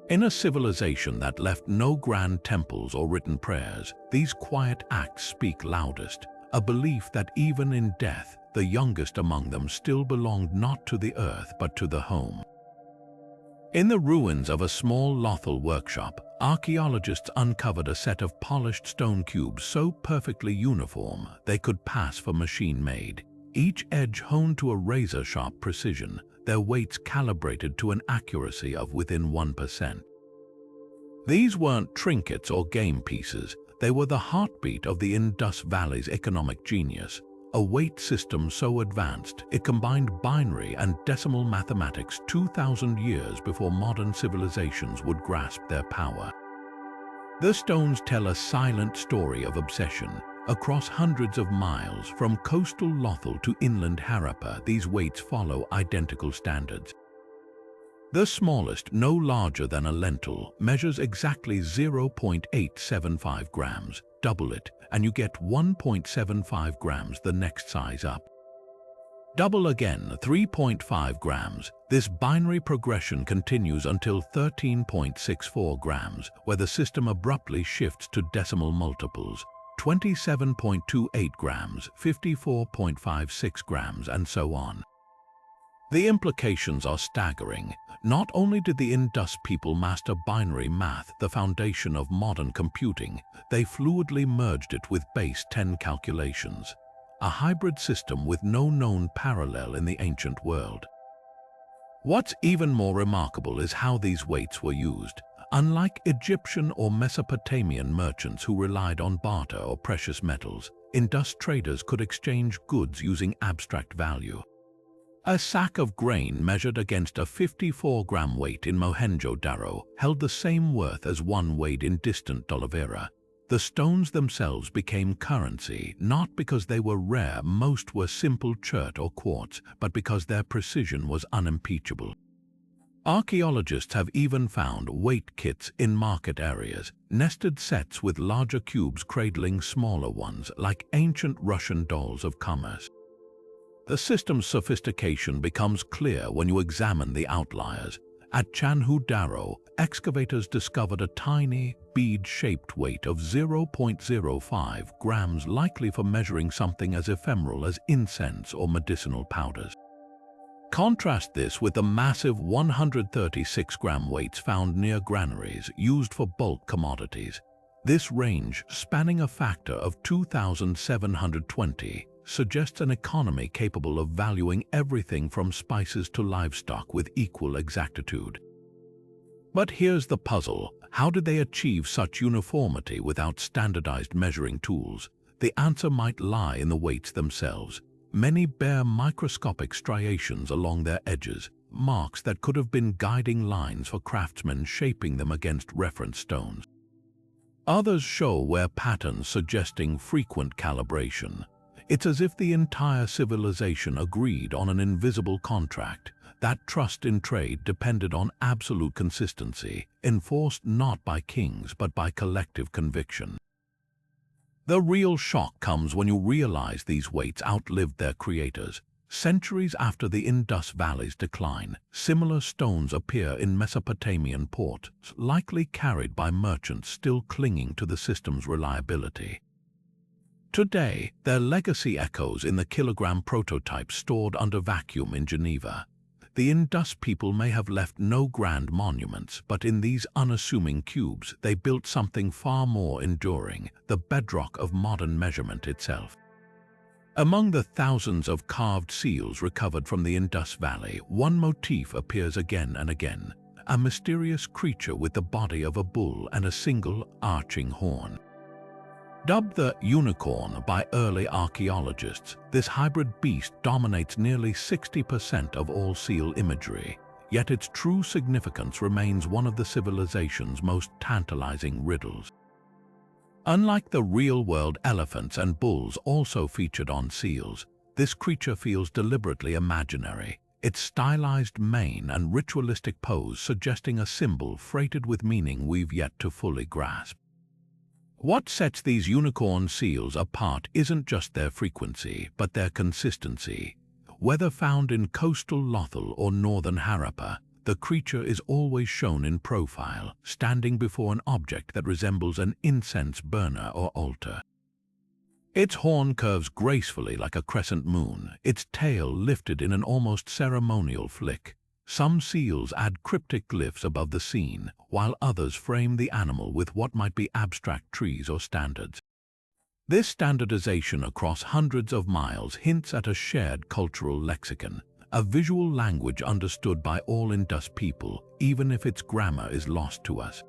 In a civilization that left no grand temples or written prayers, these quiet acts speak loudest, a belief that even in death, the youngest among them still belonged not to the earth but to the home. In the ruins of a small Lothal workshop, archaeologists uncovered a set of polished stone cubes so perfectly uniform they could pass for machine-made. Each edge honed to a razor-sharp precision, their weights calibrated to an accuracy of within 1%. These weren't trinkets or game pieces, they were the heartbeat of the Indus Valley's economic genius, a weight system so advanced it combined binary and decimal mathematics 2,000 years before modern civilizations would grasp their power. The stones tell a silent story of obsession. Across hundreds of miles, from coastal Lothal to inland Harappa, these weights follow identical standards. The smallest, no larger than a lentil, measures exactly 0.875 grams. Double it, and you get 1.75 grams the next size up. Double again, 3.5 grams. This binary progression continues until 13.64 grams, where the system abruptly shifts to decimal multiples. 27.28 grams, 54.56 grams, and so on. The implications are staggering. Not only did the Indus people master binary math, the foundation of modern computing, they fluidly merged it with base 10 calculations, a hybrid system with no known parallel in the ancient world. What's even more remarkable is how these weights were used. Unlike Egyptian or Mesopotamian merchants who relied on barter or precious metals, Indus traders could exchange goods using abstract value. A sack of grain measured against a 54-gram weight in mohenjo-daro held the same worth as one weighed in distant Decipher. The stones themselves became currency not because they were rare, most were simple chert or quartz, but because their precision was unimpeachable. Archaeologists have even found weight kits in market areas, nested sets with larger cubes cradling smaller ones like ancient Russian dolls of commerce. The system's sophistication becomes clear when you examine the outliers. At Mohenjo-daro, excavators discovered a tiny, bead-shaped weight of 0.05 grams, likely for measuring something as ephemeral as incense or medicinal powders. Contrast this with the massive 136-gram weights found near granaries used for bulk commodities. This range, spanning a factor of 2,720, suggests an economy capable of valuing everything from spices to livestock with equal exactitude. But here's the puzzle. How did they achieve such uniformity without standardized measuring tools? The answer might lie in the weights themselves. Many bear microscopic striations along their edges, marks that could have been guiding lines for craftsmen shaping them against reference stones. Others show wear patterns suggesting frequent calibration. It's as if the entire civilization agreed on an invisible contract. That trust in trade depended on absolute consistency, enforced not by kings but by collective conviction. The real shock comes when you realize these weights outlived their creators. Centuries after the Indus Valley's decline, similar stones appear in Mesopotamian ports, likely carried by merchants still clinging to the system's reliability. Today, their legacy echoes in the kilogram prototypes stored under vacuum in Geneva. The Indus people may have left no grand monuments, but in these unassuming cubes they built something far more enduring, the bedrock of modern measurement itself. Among the thousands of carved seals recovered from the Indus Valley, one motif appears again and again, a mysterious creature with the body of a bull and a single arching horn. Dubbed the unicorn by early archaeologists, this hybrid beast dominates nearly 60% of all seal imagery, yet its true significance remains one of the civilization's most tantalizing riddles. Unlike the real-world elephants and bulls also featured on seals, this creature feels deliberately imaginary, its stylized mane and ritualistic pose suggesting a symbol freighted with meaning we've yet to fully grasp. What sets these unicorn seals apart isn't just their frequency, but their consistency. Whether found in coastal Lothal or northern Harappa, the creature is always shown in profile, standing before an object that resembles an incense burner or altar. Its horn curves gracefully like a crescent moon, its tail lifted in an almost ceremonial flick. Some seals add cryptic glyphs above the scene, while others frame the animal with what might be abstract trees or standards. This standardization across hundreds of miles hints at a shared cultural lexicon, a visual language understood by all Indus people, even if its grammar is lost to us.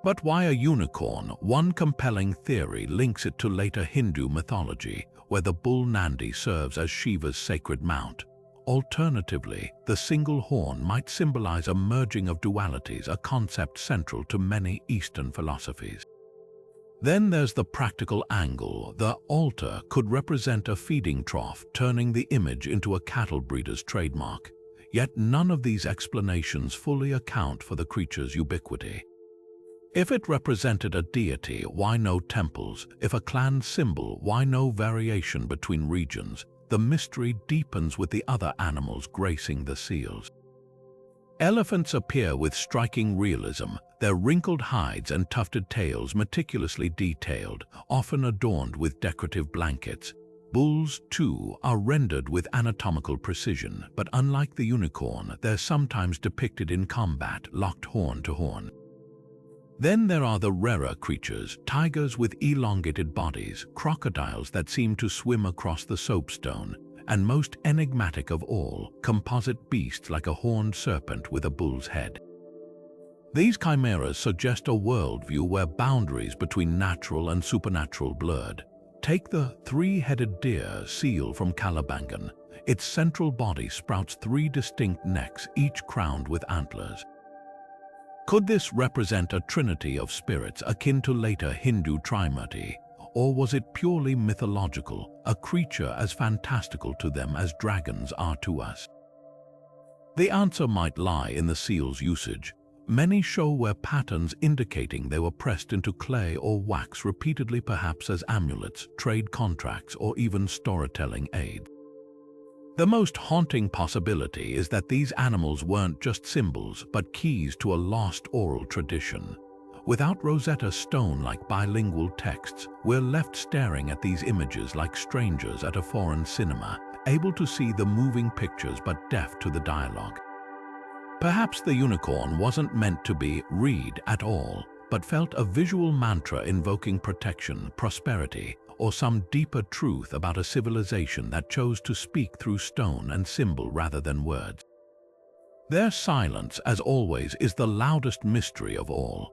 But why a unicorn? One compelling theory links it to later Hindu mythology, where the bull Nandi serves as Shiva's sacred mount. Alternatively, the single horn might symbolize a merging of dualities, a concept central to many Eastern philosophies. Then there's the practical angle. The altar could represent a feeding trough, turning the image into a cattle breeder's trademark. Yet none of these explanations fully account for the creature's ubiquity. If it represented a deity, why no temples? If a clan symbol, why no variation between regions? The mystery deepens with the other animals gracing the seals. Elephants appear with striking realism, their wrinkled hides and tufted tails meticulously detailed, often adorned with decorative blankets. Bulls, too, are rendered with anatomical precision, but unlike the unicorn, they're sometimes depicted in combat, locked horn to horn. Then there are the rarer creatures, tigers with elongated bodies, crocodiles that seem to swim across the soapstone, and most enigmatic of all, composite beasts like a horned serpent with a bull's head. These chimeras suggest a worldview where boundaries between natural and supernatural blurred. Take the three-headed deer seal from Kalibangan. Its central body sprouts three distinct necks, each crowned with antlers. Could this represent a trinity of spirits akin to later Hindu Trimurti, or was it purely mythological, a creature as fantastical to them as dragons are to us? The answer might lie in the seal's usage. Many show where patterns indicating they were pressed into clay or wax repeatedly, perhaps as amulets, trade contracts, or even storytelling aids. The most haunting possibility is that these animals weren't just symbols, but keys to a lost oral tradition. Without Rosetta Stone-like bilingual texts, we're left staring at these images like strangers at a foreign cinema, able to see the moving pictures but deaf to the dialogue. Perhaps the unicorn wasn't meant to be read at all, but felt a visual mantra invoking protection, prosperity, or some deeper truth about a civilization that chose to speak through stone and symbol rather than words. Their silence, as always, is the loudest mystery of all.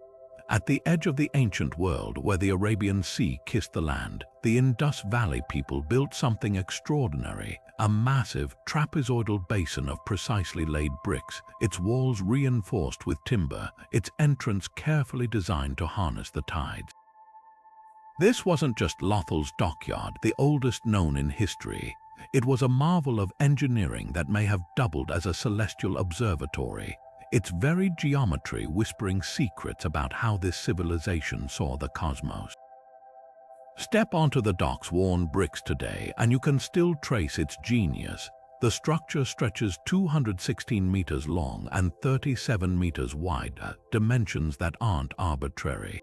At the edge of the ancient world, where the Arabian Sea kissed the land, the Indus Valley people built something extraordinary, a massive, trapezoidal basin of precisely laid bricks, its walls reinforced with timber, its entrance carefully designed to harness the tides. This wasn't just Lothal's dockyard, the oldest known in history. It was a marvel of engineering that may have doubled as a celestial observatory, its very geometry whispering secrets about how this civilization saw the cosmos. Step onto the dock's worn bricks today and you can still trace its genius. The structure stretches 216 meters long and 37 meters wide, dimensions that aren't arbitrary.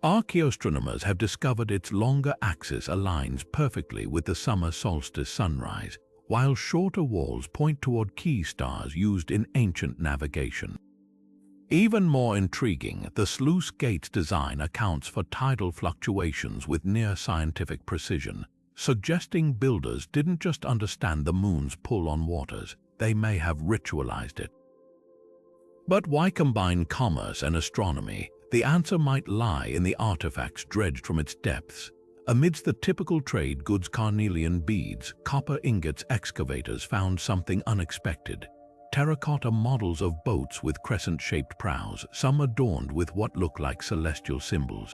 Archaeoastronomers have discovered its longer axis aligns perfectly with the summer solstice sunrise, while shorter walls point toward key stars used in ancient navigation. Even more intriguing, the sluice gate's design accounts for tidal fluctuations with near-scientific precision, suggesting builders didn't just understand the moon's pull on waters, they may have ritualized it. But why combine commerce and astronomy? The answer might lie in the artifacts dredged from its depths. Amidst the typical trade goods, carnelian beads, copper ingots, excavators found something unexpected. Terracotta models of boats with crescent-shaped prows, some adorned with what look like celestial symbols.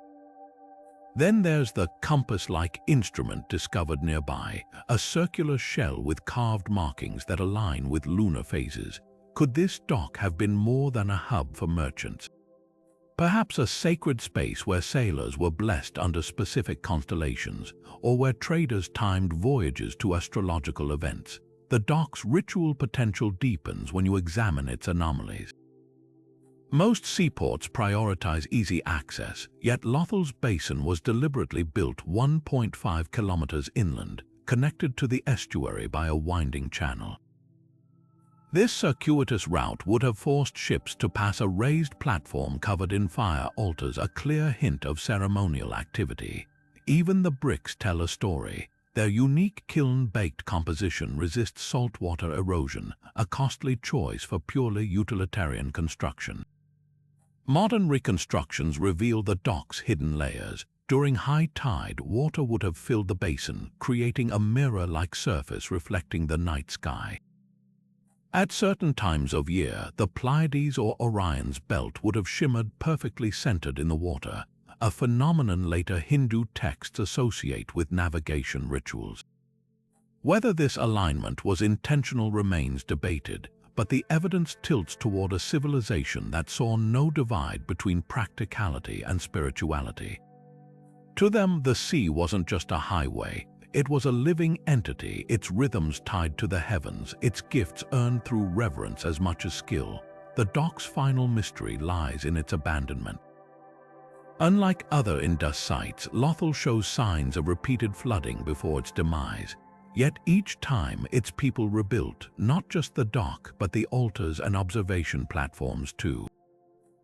Then there's the compass-like instrument discovered nearby, a circular shell with carved markings that align with lunar phases. Could this dock have been more than a hub for merchants? Perhaps a sacred space where sailors were blessed under specific constellations, or where traders timed voyages to astrological events. The dock's ritual potential deepens when you examine its anomalies. Most seaports prioritize easy access, yet Lothal's basin was deliberately built 1.5 kilometers inland, connected to the estuary by a winding channel. This circuitous route would have forced ships to pass a raised platform covered in fire altars, a clear hint of ceremonial activity. Even the bricks tell a story. Their unique kiln-baked composition resists saltwater erosion, a costly choice for purely utilitarian construction. Modern reconstructions reveal the dock's hidden layers. During high tide, water would have filled the basin, creating a mirror-like surface reflecting the night sky. At certain times of year, the Pleiades or Orion's belt would have shimmered perfectly centered in the water, a phenomenon later Hindu texts associate with navigation rituals. Whether this alignment was intentional remains debated, but the evidence tilts toward a civilization that saw no divide between practicality and spirituality. To them, the sea wasn't just a highway. It was a living entity, its rhythms tied to the heavens, its gifts earned through reverence as much as skill. The dock's final mystery lies in its abandonment. Unlike other Indus sites, Lothal shows signs of repeated flooding before its demise. Yet each time its people rebuilt, not just the dock, but the altars and observation platforms too.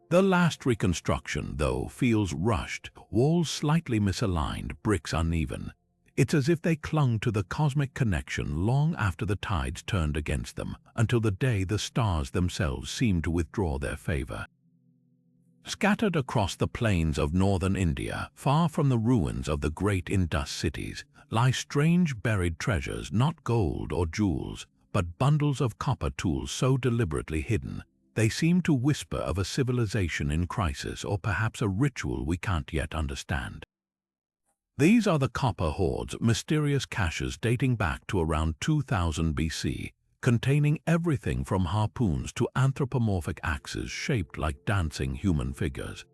The last reconstruction, though, feels rushed, walls slightly misaligned, bricks uneven. It's as if they clung to the cosmic connection long after the tides turned against them, until the day the stars themselves seemed to withdraw their favor. Scattered across the plains of northern India, far from the ruins of the great Indus cities, lie strange buried treasures, not gold or jewels, but bundles of copper tools so deliberately hidden, they seem to whisper of a civilization in crisis, or perhaps a ritual we can't yet understand. These are the copper hoards, mysterious caches dating back to around 2000 BC, containing everything from harpoons to anthropomorphic axes shaped like dancing human figures.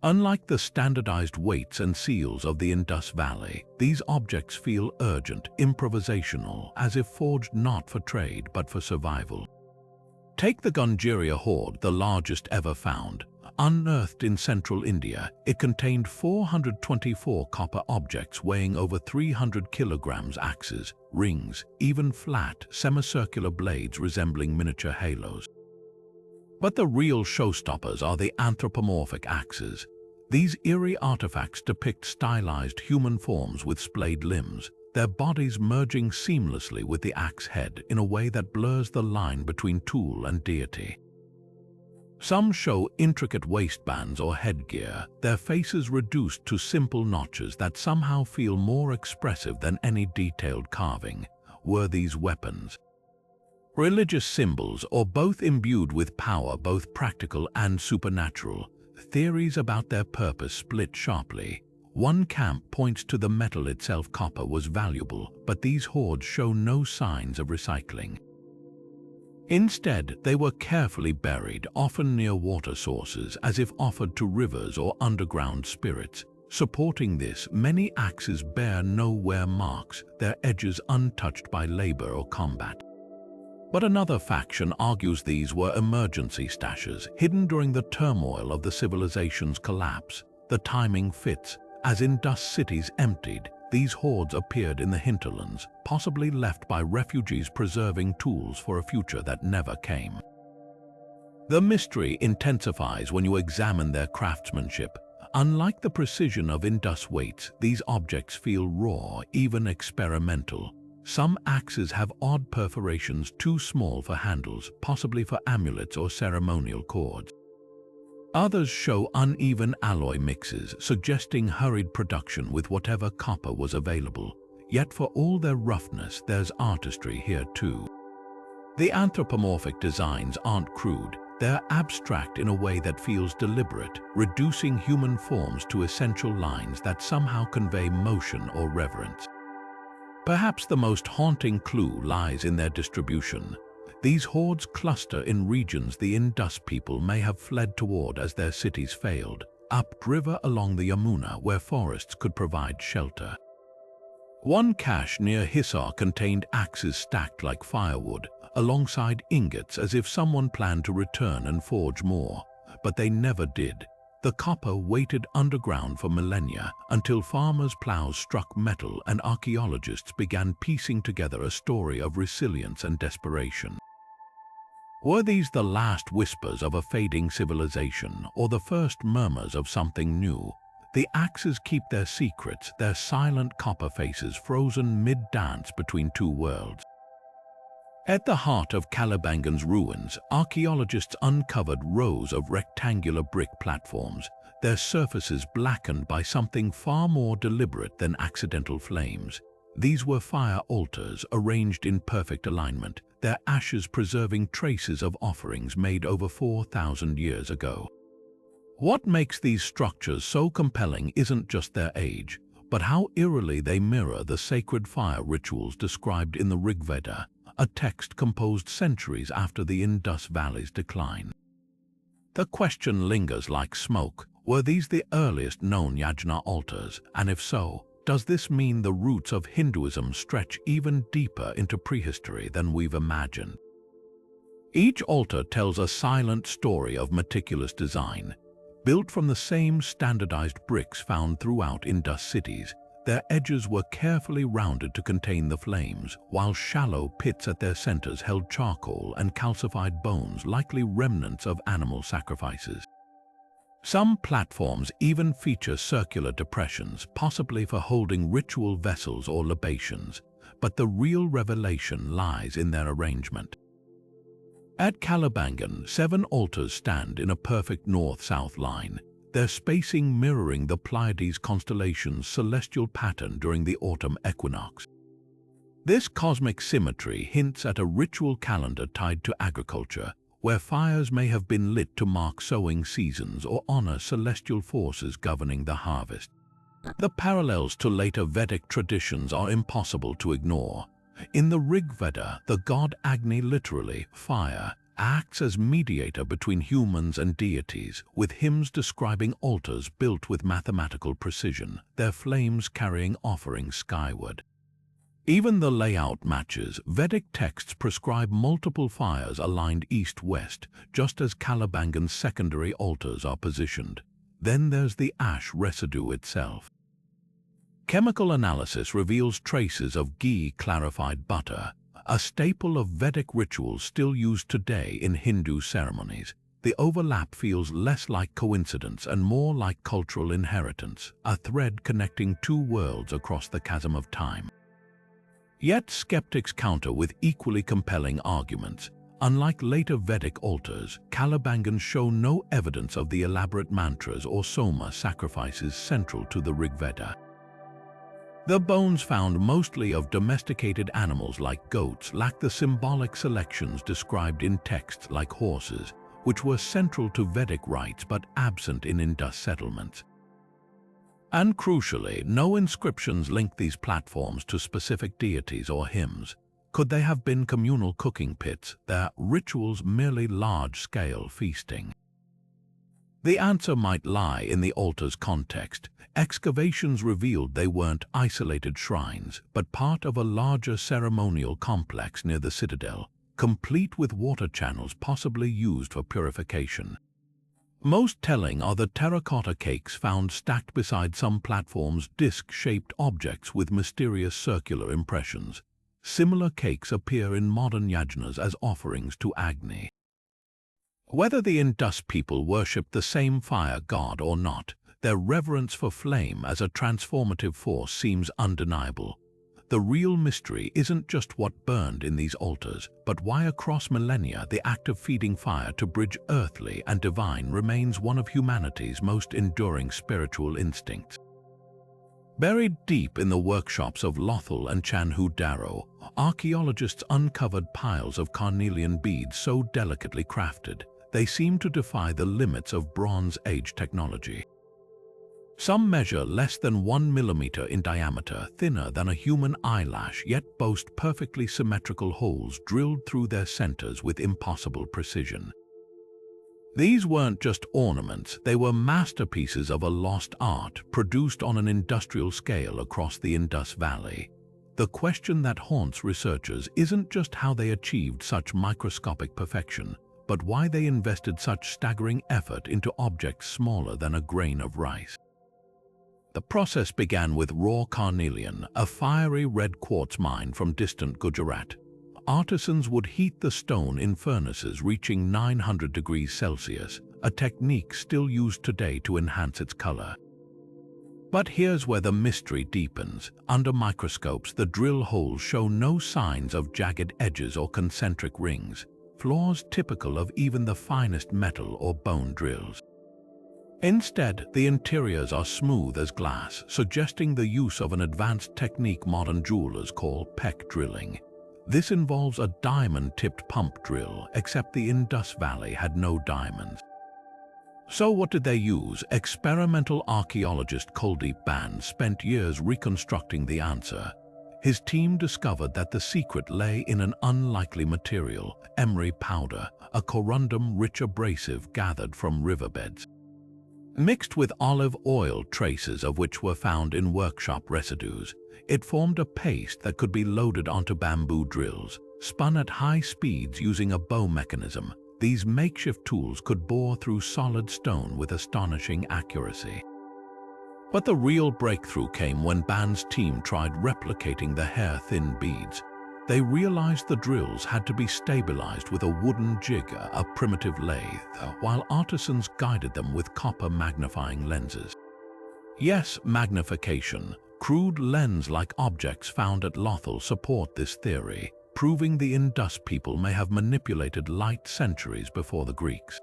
Unlike the standardized weights and seals of the Indus Valley, these objects feel urgent, improvisational, as if forged not for trade but for survival. Take the Gungiria hoard, the largest ever found. Unearthed in central India, it contained 424 copper objects weighing over 300 kilograms, axes, rings, even flat, semicircular blades resembling miniature halos. But the real showstoppers are the anthropomorphic axes. These eerie artifacts depict stylized human forms with splayed limbs, their bodies merging seamlessly with the axe head in a way that blurs the line between tool and deity. Some show intricate waistbands or headgear, their faces reduced to simple notches that somehow feel more expressive than any detailed carving. Were these weapons? Religious symbols, or both imbued with power, both practical and supernatural? Theories about their purpose split sharply. One camp points to the metal itself. Copper was valuable, but these hoards show no signs of recycling. Instead, they were carefully buried, often near water sources, as if offered to rivers or underground spirits. Supporting this, many axes bear no wear marks, their edges untouched by labor or combat. But another faction argues these were emergency stashes, hidden during the turmoil of the civilization's collapse. The timing fits. As Indus cities emptied, these hoards appeared in the hinterlands, possibly left by refugees preserving tools for a future that never came. The mystery intensifies when you examine their craftsmanship. Unlike the precision of Indus weights, these objects feel raw, even experimental. Some axes have odd perforations too small for handles, possibly for amulets or ceremonial cords. Others show uneven alloy mixes, suggesting hurried production with whatever copper was available. Yet for all their roughness, there's artistry here too. The anthropomorphic designs aren't crude, they're abstract in a way that feels deliberate, reducing human forms to essential lines that somehow convey motion or reverence. Perhaps the most haunting clue lies in their distribution. These hoards cluster in regions the Indus people may have fled toward as their cities failed, upriver along the Yamuna where forests could provide shelter. One cache near Hisar contained axes stacked like firewood, alongside ingots, as if someone planned to return and forge more. But they never did. The copper waited underground for millennia, until farmers' plows struck metal and archaeologists began piecing together a story of resilience and desperation. Were these the last whispers of a fading civilization, or the first murmurs of something new? The axes keep their secrets, their silent copper faces frozen mid-dance between two worlds. At the heart of Kalibangan's ruins, archaeologists uncovered rows of rectangular brick platforms, their surfaces blackened by something far more deliberate than accidental flames. These were fire altars arranged in perfect alignment, their ashes preserving traces of offerings made over 4,000 years ago. What makes these structures so compelling isn't just their age, but how eerily they mirror the sacred fire rituals described in the Rig Veda, a text composed centuries after the Indus Valley's decline. The question lingers like smoke: were these the earliest known yajna altars? And if so, does this mean the roots of Hinduism stretch even deeper into prehistory than we've imagined? Each altar tells a silent story of meticulous design. Built from the same standardized bricks found throughout Indus cities, their edges were carefully rounded to contain the flames, while shallow pits at their centers held charcoal and calcified bones, likely remnants of animal sacrifices. Some platforms even feature circular depressions, possibly for holding ritual vessels or libations, but the real revelation lies in their arrangement. At Calibangan, 7 altars stand in a perfect north-south line, their spacing mirroring the Pleiades constellation's celestial pattern during the autumn equinox. This cosmic symmetry hints at a ritual calendar tied to agriculture, where fires may have been lit to mark sowing seasons or honor celestial forces governing the harvest. The parallels to later Vedic traditions are impossible to ignore. In the Rig Veda, the god Agni, literally fire, acts as mediator between humans and deities, with hymns describing altars built with mathematical precision, their flames carrying offerings skyward. Even the layout matches. Vedic texts prescribe multiple fires aligned east-west, just as Calibangan's secondary altars are positioned. Then there's the ash residue itself. Chemical analysis reveals traces of ghee clarified butter, a staple of Vedic rituals still used today in Hindu ceremonies. The overlap feels less like coincidence and more like cultural inheritance, a thread connecting 2 worlds across the chasm of time. Yet skeptics counter with equally compelling arguments. Unlike later Vedic altars, Calibangans show no evidence of the elaborate mantras or soma sacrifices central to the Rig Veda. The bones found, mostly of domesticated animals like goats, lack the symbolic selections described in texts like horses, which were central to Vedic rites but absent in Indus settlements. And crucially, no inscriptions link these platforms to specific deities or hymns. Could they have been communal cooking pits, their rituals merely large-scale feasting? The answer might lie in the altar's context. Excavations revealed they weren't isolated shrines, but part of a larger ceremonial complex near the citadel, complete with water channels possibly used for purification. Most telling are the terracotta cakes found stacked beside some platforms, disc-shaped objects with mysterious circular impressions. Similar cakes appear in modern yajnas as offerings to Agni. Whether the Indus people worshipped the same fire god or not, their reverence for flame as a transformative force seems undeniable. The real mystery isn't just what burned in these altars, but why across millennia the act of feeding fire to bridge earthly and divine remains one of humanity's most enduring spiritual instincts. Buried deep in the workshops of Lothal and mohenjo-daro, archaeologists uncovered piles of carnelian beads so delicately crafted, they seem to defy the limits of Bronze Age technology. Some measure less than 1 millimeter in diameter, thinner than a human eyelash, yet boast perfectly symmetrical holes drilled through their centers with impossible precision. These weren't just ornaments, they were masterpieces of a lost art produced on an industrial scale across the Indus Valley. The question that haunts researchers isn't just how they achieved such microscopic perfection, but why they invested such staggering effort into objects smaller than a grain of rice. The process began with raw carnelian, a fiery red quartz mine from distant Gujarat. Artisans would heat the stone in furnaces reaching 900 degrees Celsius, a technique still used today to enhance its color. But here's where the mystery deepens. Under microscopes, the drill holes show no signs of jagged edges or concentric rings, flaws typical of even the finest metal or bone drills. Instead, the interiors are smooth as glass, suggesting the use of an advanced technique modern jewelers call peck drilling. This involves a diamond-tipped pump drill, except the Indus Valley had no diamonds. So what did they use? Experimental archaeologist Kuldeep Band spent years reconstructing the answer. His team discovered that the secret lay in an unlikely material, emery powder, a corundum-rich abrasive gathered from riverbeds. Mixed with olive oil, traces of which were found in workshop residues, it formed a paste that could be loaded onto bamboo drills, spun at high speeds using a bow mechanism. These makeshift tools could bore through solid stone with astonishing accuracy. But the real breakthrough came when Band's team tried replicating the hair-thin beads. They realized the drills had to be stabilized with a wooden jig, a primitive lathe, while artisans guided them with copper magnifying lenses. Yes, magnification. Crude lens-like objects found at Lothal support this theory, proving the Indus people may have manipulated light centuries before the Greeks.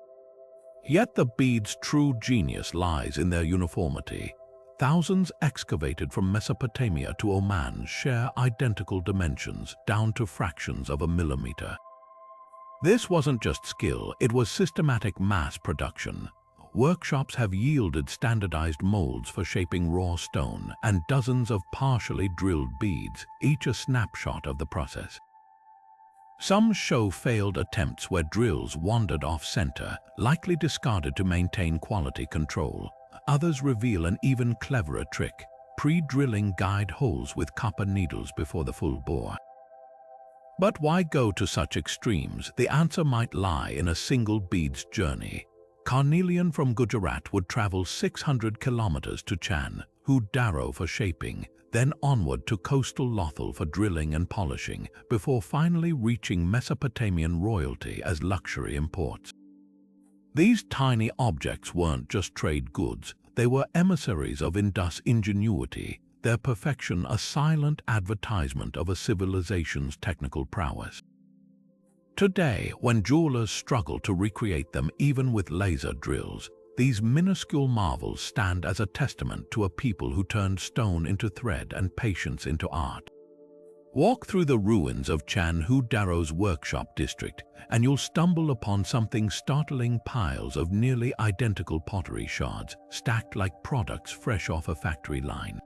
Yet the beads' true genius lies in their uniformity. Thousands excavated from Mesopotamia to Oman share identical dimensions down to fractions of a millimeter. This wasn't just skill, it was systematic mass production. Workshops have yielded standardized molds for shaping raw stone and dozens of partially drilled beads, each a snapshot of the process. Some show failed attempts where drills wandered off-center, likely discarded to maintain quality control. Others reveal an even cleverer trick, pre-drilling guide holes with copper needles before the full bore. But why go to such extremes? The answer might lie in a single bead's journey. Carnelian from Gujarat would travel 600 kilometers to mohenjo-daro for shaping, then onward to coastal Lothal for drilling and polishing, before finally reaching Mesopotamian royalty as luxury imports. These tiny objects weren't just trade goods, they were emissaries of Indus ingenuity, their perfection a silent advertisement of a civilization's technical prowess. Today, when jewelers struggle to recreate them even with laser drills, these minuscule marvels stand as a testament to a people who turned stone into thread and patience into art. Walk through the ruins of mohenjo-daro's workshop district, and you'll stumble upon something startling: piles of nearly identical pottery shards, stacked like products fresh off a factory line.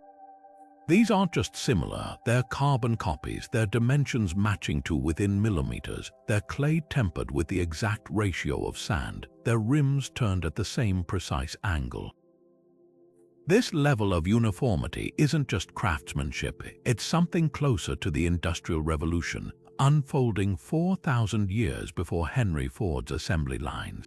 These aren't just similar, they're carbon copies, their dimensions matching to within millimeters, their clay tempered with the exact ratio of sand, their rims turned at the same precise angle. This level of uniformity isn't just craftsmanship, it's something closer to the Industrial Revolution, unfolding 4,000 years before Henry Ford's assembly lines.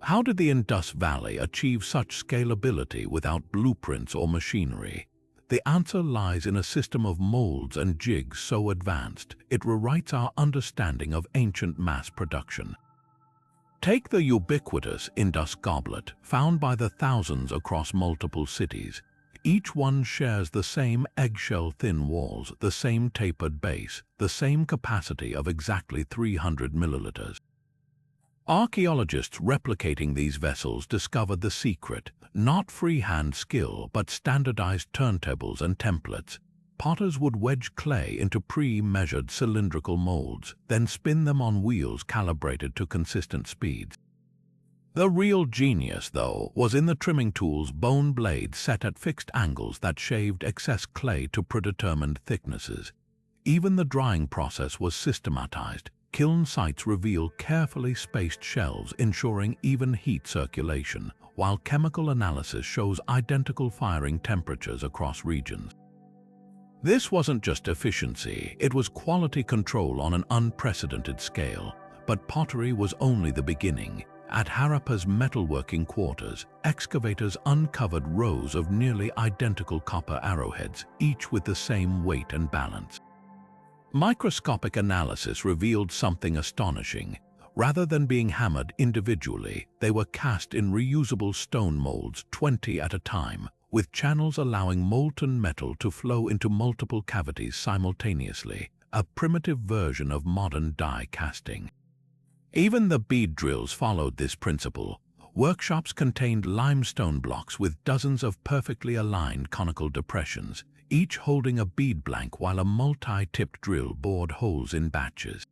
How did the Indus Valley achieve such scalability without blueprints or machinery? The answer lies in a system of molds and jigs so advanced, it rewrites our understanding of ancient mass production. Take the ubiquitous Indus goblet, found by the thousands across multiple cities. Each one shares the same eggshell-thin walls, the same tapered base, the same capacity of exactly 300 milliliters. Archaeologists replicating these vessels discovered the secret: not freehand skill, but standardized turntables and templates. Potters would wedge clay into pre-measured cylindrical molds, then spin them on wheels calibrated to consistent speeds. The real genius, though, was in the trimming tools: bone blades set at fixed angles that shaved excess clay to predetermined thicknesses. Even the drying process was systematized. Kiln sites reveal carefully spaced shelves, ensuring even heat circulation, while chemical analysis shows identical firing temperatures across regions. This wasn't just efficiency, it was quality control on an unprecedented scale. But pottery was only the beginning. At Harappa's metalworking quarters, excavators uncovered rows of nearly identical copper arrowheads, each with the same weight and balance. Microscopic analysis revealed something astonishing. Rather than being hammered individually, they were cast in reusable stone molds, 20 at a time, with channels allowing molten metal to flow into multiple cavities simultaneously, a primitive version of modern die casting. Even the bead drills followed this principle. Workshops contained limestone blocks with dozens of perfectly aligned conical depressions, each holding a bead blank while a multi-tipped drill bored holes in batches.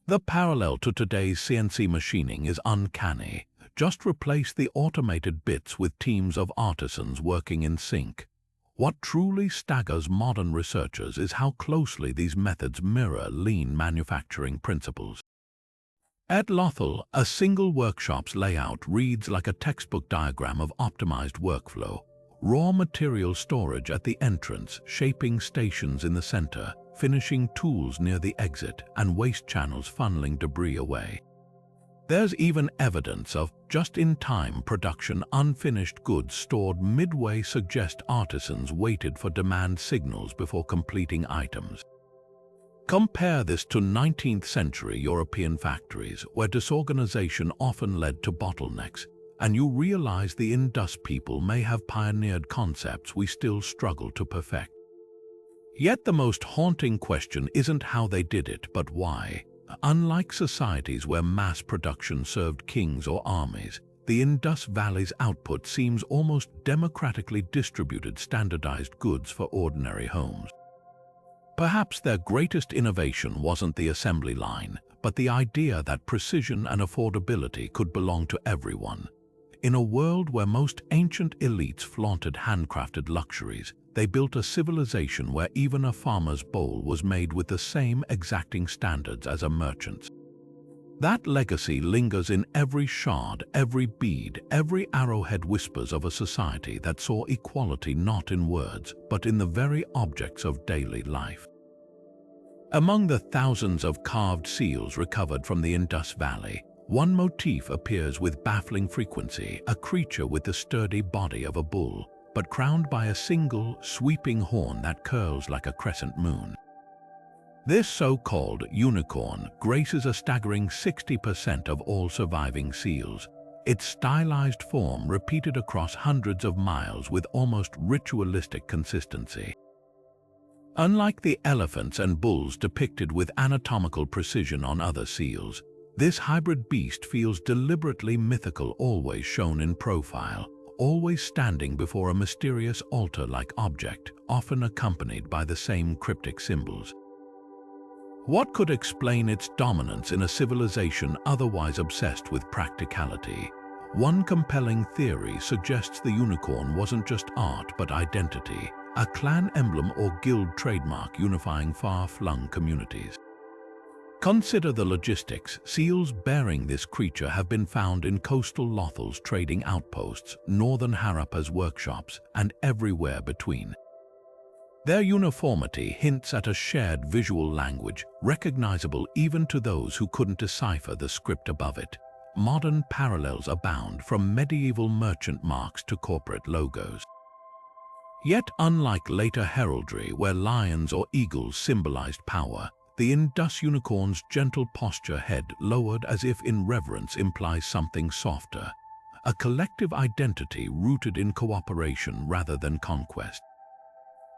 The parallel to today's CNC machining is uncanny. Just replace the automated bits with teams of artisans working in sync. What truly staggers modern researchers is how closely these methods mirror lean manufacturing principles. At Lothal, a single workshop's layout reads like a textbook diagram of optimized workflow. Raw material storage at the entrance, shaping stations in the center, finishing tools near the exit, and waste channels funneling debris away. There's even evidence of just-in-time production. Unfinished goods stored midway suggest artisans waited for demand signals before completing items. Compare this to 19th century European factories, where disorganization often led to bottlenecks, and you realize the Indus people may have pioneered concepts we still struggle to perfect. Yet the most haunting question isn't how they did it, but why. Unlike societies where mass production served kings or armies, the Indus Valley's output seems almost democratically distributed standardized goods for ordinary homes. Perhaps their greatest innovation wasn't the assembly line, but the idea that precision and affordability could belong to everyone. In a world where most ancient elites flaunted handcrafted luxuries, they built a civilization where even a farmer's bowl was made with the same exacting standards as a merchant's. That legacy lingers in every shard, every bead, every arrowhead whispers of a society that saw equality not in words, but in the very objects of daily life. Among the thousands of carved seals recovered from the Indus Valley, one motif appears with baffling frequency, a creature with the sturdy body of a bull, but crowned by a single, sweeping horn that curls like a crescent moon. This so-called unicorn graces a staggering 60% of all surviving seals, its stylized form repeated across hundreds of miles with almost ritualistic consistency. Unlike the elephants and bulls depicted with anatomical precision on other seals, this hybrid beast feels deliberately mythical, always shown in profile, always standing before a mysterious altar-like object, often accompanied by the same cryptic symbols. What could explain its dominance in a civilization otherwise obsessed with practicality? One compelling theory suggests the unicorn wasn't just art but identity, a clan emblem or guild trademark unifying far-flung communities. Consider the logistics. Seals bearing this creature have been found in coastal Lothal's trading outposts, northern Harappa's workshops, and everywhere between. Their uniformity hints at a shared visual language, recognizable even to those who couldn't decipher the script above it. Modern parallels abound, from medieval merchant marks to corporate logos. Yet, unlike later heraldry where lions or eagles symbolized power, the Indus unicorn's gentle posture, head lowered as if in reverence, implies something softer, a collective identity rooted in cooperation rather than conquest.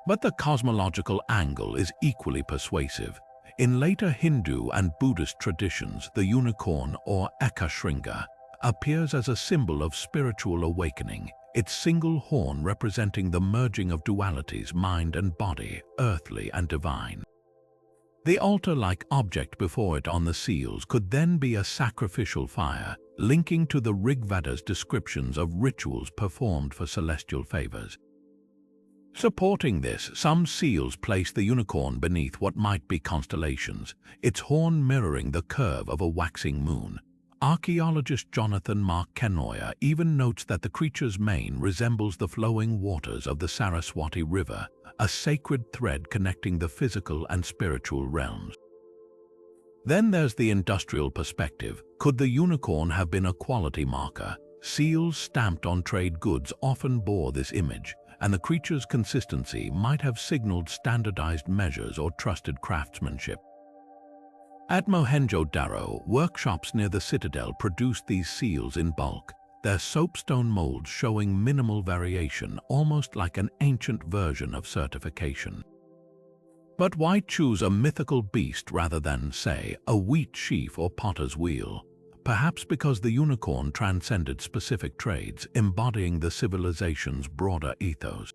But the cosmological angle is equally persuasive. In later Hindu and Buddhist traditions, the unicorn, or Ekashringa, appears as a symbol of spiritual awakening, its single horn representing the merging of dualities, mind and body, earthly and divine. The altar-like object before it on the seals could then be a sacrificial fire, linking to the Rig Veda's descriptions of rituals performed for celestial favors. Supporting this, some seals place the unicorn beneath what might be constellations, its horn mirroring the curve of a waxing moon. Archaeologist Jonathan Mark Kenoyer even notes that the creature's mane resembles the flowing waters of the Saraswati River, a sacred thread connecting the physical and spiritual realms. Then there's the industrial perspective. Could the unicorn have been a quality marker? Seals stamped on trade goods often bore this image, and the creature's consistency might have signaled standardized measures or trusted craftsmanship. At Mohenjo-daro, workshops near the citadel produced these seals in bulk, their soapstone molds showing minimal variation, almost like an ancient version of certification. But why choose a mythical beast rather than, say, a wheat sheaf or potter's wheel? Perhaps because the unicorn transcended specific trades, embodying the civilization's broader ethos.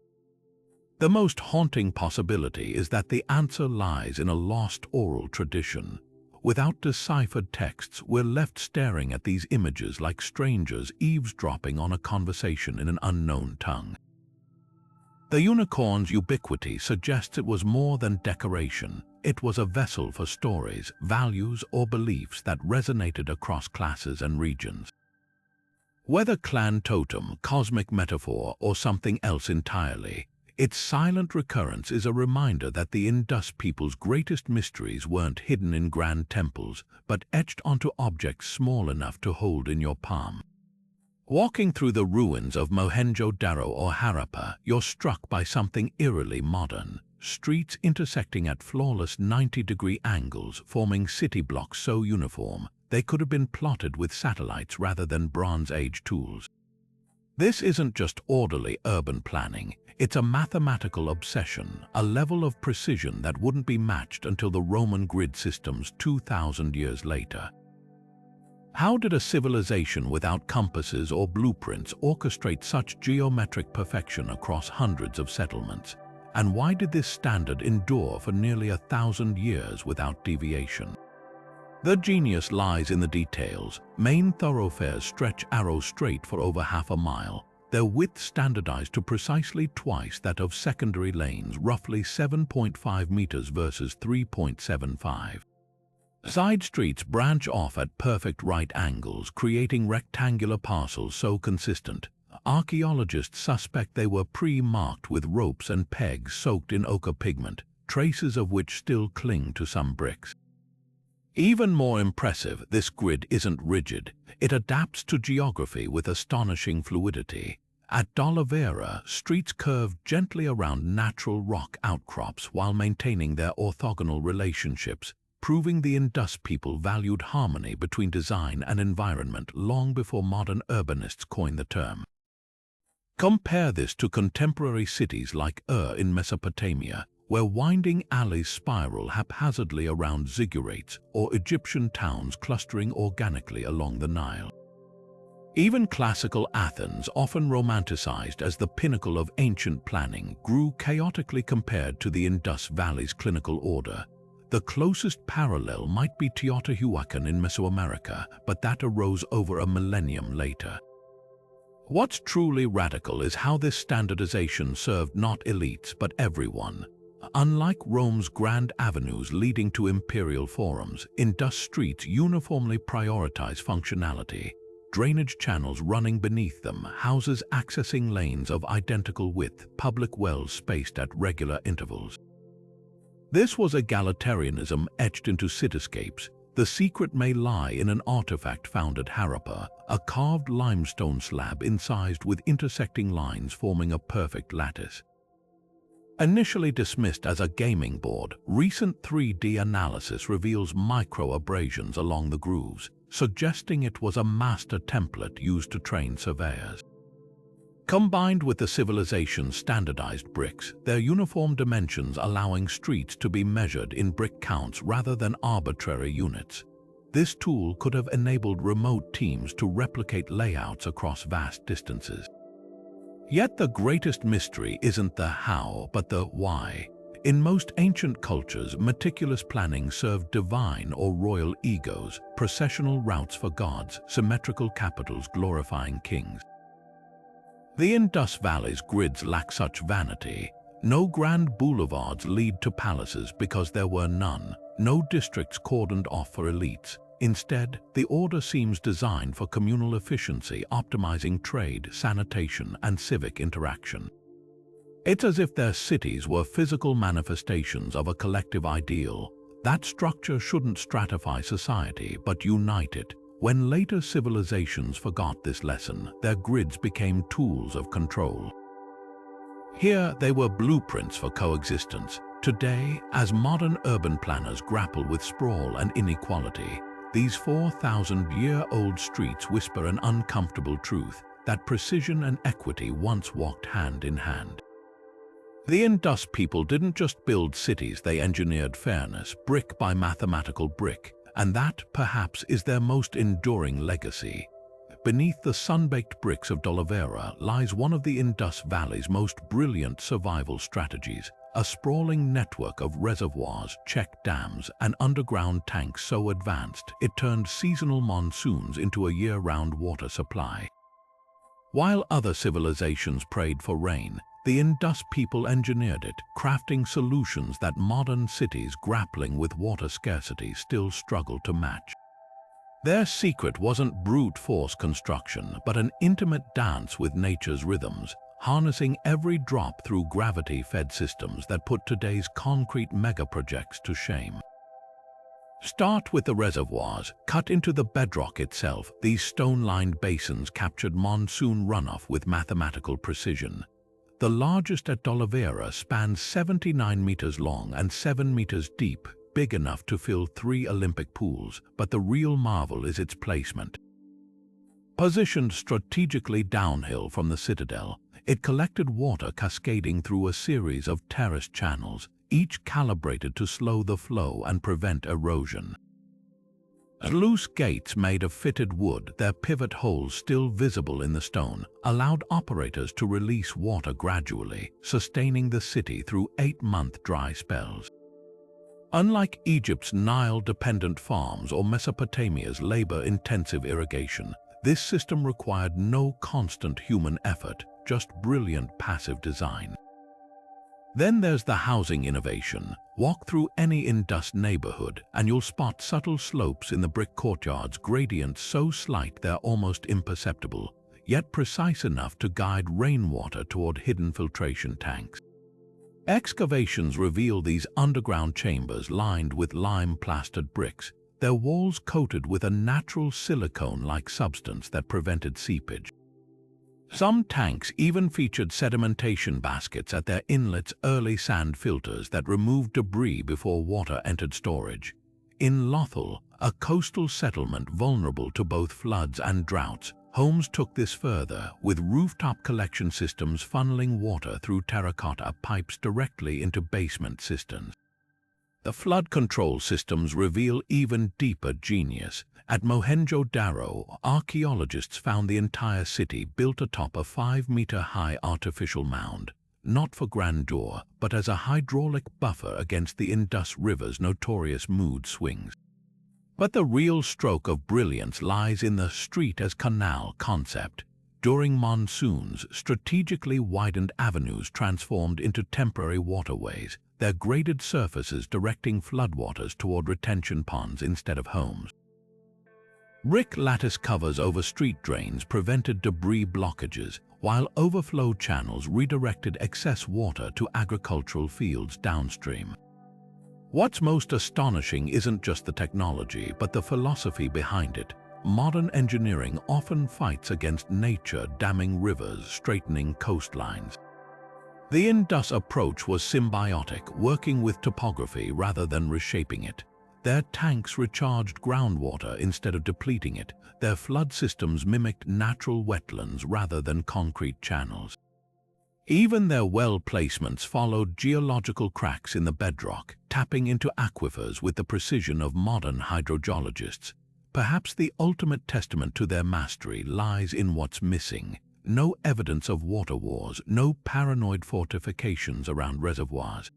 The most haunting possibility is that the answer lies in a lost oral tradition. Without deciphered texts, we're left staring at these images like strangers eavesdropping on a conversation in an unknown tongue. The unicorn's ubiquity suggests it was more than decoration. It was a vessel for stories, values, or beliefs that resonated across classes and regions. Whether clan totem, cosmic metaphor, or something else entirely, its silent recurrence is a reminder that the Indus people's greatest mysteries weren't hidden in grand temples, but etched onto objects small enough to hold in your palm. Walking through the ruins of Mohenjo-daro or Harappa, you're struck by something eerily modern. streets intersecting at flawless 90-degree angles, forming city blocks so uniform they could have been plotted with satellites rather than Bronze Age tools. This isn't just orderly urban planning, it's a mathematical obsession, a level of precision that wouldn't be matched until the Roman grid systems 2,000 years later. How did a civilization without compasses or blueprints orchestrate such geometric perfection across hundreds of settlements? And why did this standard endure for nearly 1,000 years without deviation? The genius lies in the details. Main thoroughfares stretch arrow straight for over half a mile, their width standardized to precisely twice that of secondary lanes, roughly 7.5 meters versus 3.75. Side streets branch off at perfect right angles, creating rectangular parcels so consistent, archaeologists suspect they were pre-marked with ropes and pegs soaked in ochre pigment, traces of which still cling to some bricks. Even more impressive, this grid isn't rigid. It adapts to geography with astonishing fluidity. At Decode, streets curve gently around natural rock outcrops while maintaining their orthogonal relationships, proving the Indus people valued harmony between design and environment long before modern urbanists coined the term. Compare this to contemporary cities like in Mesopotamia, where winding alleys spiral haphazardly around ziggurats, or Egyptian towns clustering organically along the Nile. Even classical Athens, often romanticized as the pinnacle of ancient planning, grew chaotically compared to the Indus Valley's clinical order. The closest parallel might be Teotihuacan in Mesoamerica, but that arose over a millennium later. What's truly radical is how this standardization served not elites but everyone. Unlike Rome's grand avenues leading to imperial forums, Indus streets uniformly prioritize functionality. Drainage channels running beneath them, houses accessing lanes of identical width, public wells spaced at regular intervals. This was egalitarianism etched into cityscapes. The secret may lie in an artifact found at Harappa, a carved limestone slab incised with intersecting lines forming a perfect lattice. Initially dismissed as a gaming board, recent 3D analysis reveals micro-abrasions along the grooves, suggesting it was a master template used to train surveyors. Combined with the civilization's standardized bricks, their uniform dimensions allowing streets to be measured in brick counts rather than arbitrary units. This tool could have enabled remote teams to replicate layouts across vast distances. Yet the greatest mystery isn't the how, but the why. In most ancient cultures, meticulous planning served divine or royal egos, processional routes for gods, symmetrical capitals glorifying kings. The Indus Valley's grids lack such vanity. No grand boulevards lead to palaces because there were none, no districts cordoned off for elites. Instead, the order seems designed for communal efficiency, optimizing trade, sanitation, and civic interaction. It's as if their cities were physical manifestations of a collective ideal. That structure shouldn't stratify society, but unite it. When later civilizations forgot this lesson, their grids became tools of control. Here, they were blueprints for coexistence. Today, as modern urban planners grapple with sprawl and inequality, these 4,000-year-old streets whisper an uncomfortable truth, that precision and equity once walked hand in hand. The Indus people didn't just build cities, they engineered fairness, brick by mathematical brick, and that, perhaps, is their most enduring legacy. Beneath the sun-baked bricks of Decode lies one of the Indus Valley's most brilliant survival strategies, a sprawling network of reservoirs, check dams, and underground tanks so advanced it turned seasonal monsoons into a year-round water supply. While other civilizations prayed for rain, the Indus people engineered it, crafting solutions that modern cities grappling with water scarcity still struggle to match. Their secret wasn't brute force construction, but an intimate dance with nature's rhythms, harnessing every drop through gravity-fed systems that put today's concrete megaprojects to shame. Start with the reservoirs. Cut into the bedrock itself, these stone-lined basins captured monsoon runoff with mathematical precision. The largest at D'Oliveira spans 79 meters long and 7 meters deep, big enough to fill 3 Olympic pools, but the real marvel is its placement. Positioned strategically downhill from the citadel, it collected water cascading through a series of terraced channels, each calibrated to slow the flow and prevent erosion. Loose gates made of fitted wood, their pivot holes still visible in the stone, allowed operators to release water gradually, sustaining the city through 8-month dry spells. Unlike Egypt's Nile-dependent farms or Mesopotamia's labor-intensive irrigation, this system required no constant human effort, just brilliant passive design. Then there's the housing innovation. Walk through any Indus neighborhood and you'll spot subtle slopes in the brick courtyards, gradients so slight they're almost imperceptible, yet precise enough to guide rainwater toward hidden filtration tanks. Excavations reveal these underground chambers lined with lime-plastered bricks, their walls coated with a natural silicone-like substance that prevented seepage. Some tanks even featured sedimentation baskets at their inlets, early sand filters that removed debris before water entered storage. In Lothal, a coastal settlement vulnerable to both floods and droughts, homes took this further, with rooftop collection systems funneling water through terracotta pipes directly into basement cisterns. The flood control systems reveal even deeper genius. At Mohenjo-daro, archaeologists found the entire city built atop a 5-meter-high artificial mound, not for grandeur, but as a hydraulic buffer against the Indus River's notorious mood swings. But the real stroke of brilliance lies in the street-as-canal concept. During monsoons, strategically widened avenues transformed into temporary waterways, their graded surfaces directing floodwaters toward retention ponds instead of homes. Brick lattice covers over street drains prevented debris blockages, while overflow channels redirected excess water to agricultural fields downstream. What's most astonishing isn't just the technology, but the philosophy behind it. Modern engineering often fights against nature, damming rivers, straightening coastlines. The Indus approach was symbiotic, working with topography rather than reshaping it. Their tanks recharged groundwater instead of depleting it. Their flood systems mimicked natural wetlands rather than concrete channels. Even their well placements followed geological cracks in the bedrock, tapping into aquifers with the precision of modern hydrogeologists. Perhaps the ultimate testament to their mastery lies in what's missing. No evidence of water wars, no paranoid fortifications around reservoirs.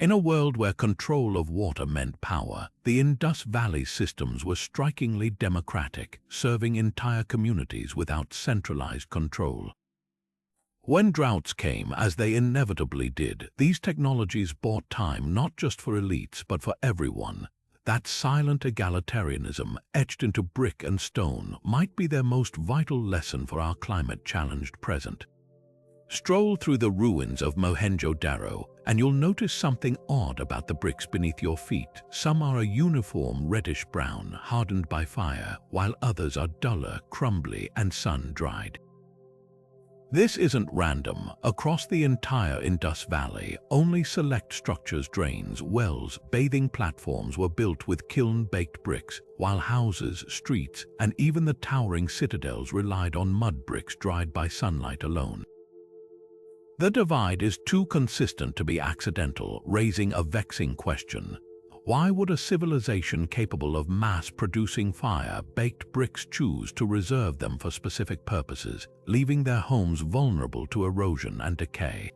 In a world where control of water meant power, the Indus Valley systems were strikingly democratic, serving entire communities without centralized control. When droughts came, as they inevitably did, these technologies bought time not just for elites but for everyone. That silent egalitarianism, etched into brick and stone, might be their most vital lesson for our climate-challenged present. Stroll through the ruins of Mohenjo-daro, and you'll notice something odd about the bricks beneath your feet. Some are a uniform reddish-brown, hardened by fire, while others are duller, crumbly, and sun-dried. This isn't random. Across the entire Indus Valley, only select structures, drains, wells, bathing platforms were built with kiln-baked bricks, while houses, streets, and even the towering citadels relied on mud bricks dried by sunlight alone. The divide is too consistent to be accidental, raising a vexing question. Why would a civilization capable of mass-producing fire-baked bricks choose to reserve them for specific purposes, leaving their homes vulnerable to erosion and decay?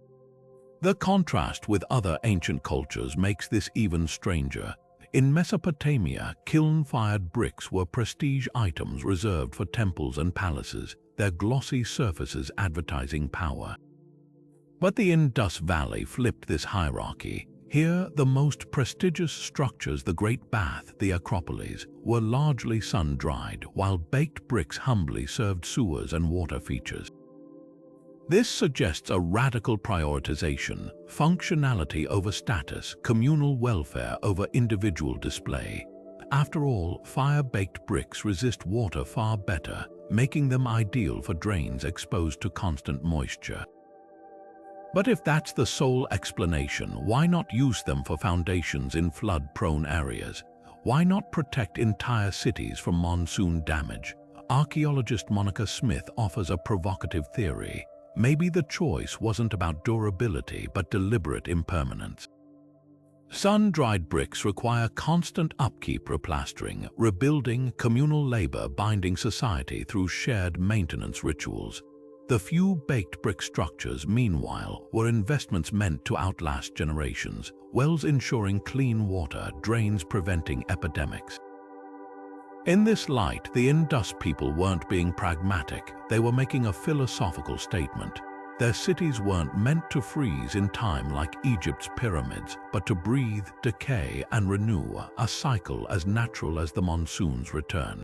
The contrast with other ancient cultures makes this even stranger. In Mesopotamia, kiln-fired bricks were prestige items reserved for temples and palaces, their glossy surfaces advertising power. But the Indus Valley flipped this hierarchy. Here, the most prestigious structures, the Great Bath, the Acropolis, were largely sun-dried, while baked bricks humbly served sewers and water features. This suggests a radical prioritization, functionality over status, communal welfare over individual display. After all, fire-baked bricks resist water far better, making them ideal for drains exposed to constant moisture. But if that's the sole explanation, why not use them for foundations in flood-prone areas? Why not protect entire cities from monsoon damage? Archaeologist Monica Smith offers a provocative theory. Maybe the choice wasn't about durability but deliberate impermanence. Sun-dried bricks require constant upkeep, replastering, rebuilding, communal labor binding society through shared maintenance rituals. The few baked brick structures, meanwhile, were investments meant to outlast generations, wells ensuring clean water, drains preventing epidemics. In this light, the Indus people weren't being pragmatic, they were making a philosophical statement. Their cities weren't meant to freeze in time like Egypt's pyramids, but to breathe, decay, and renew, a cycle as natural as the monsoon's return.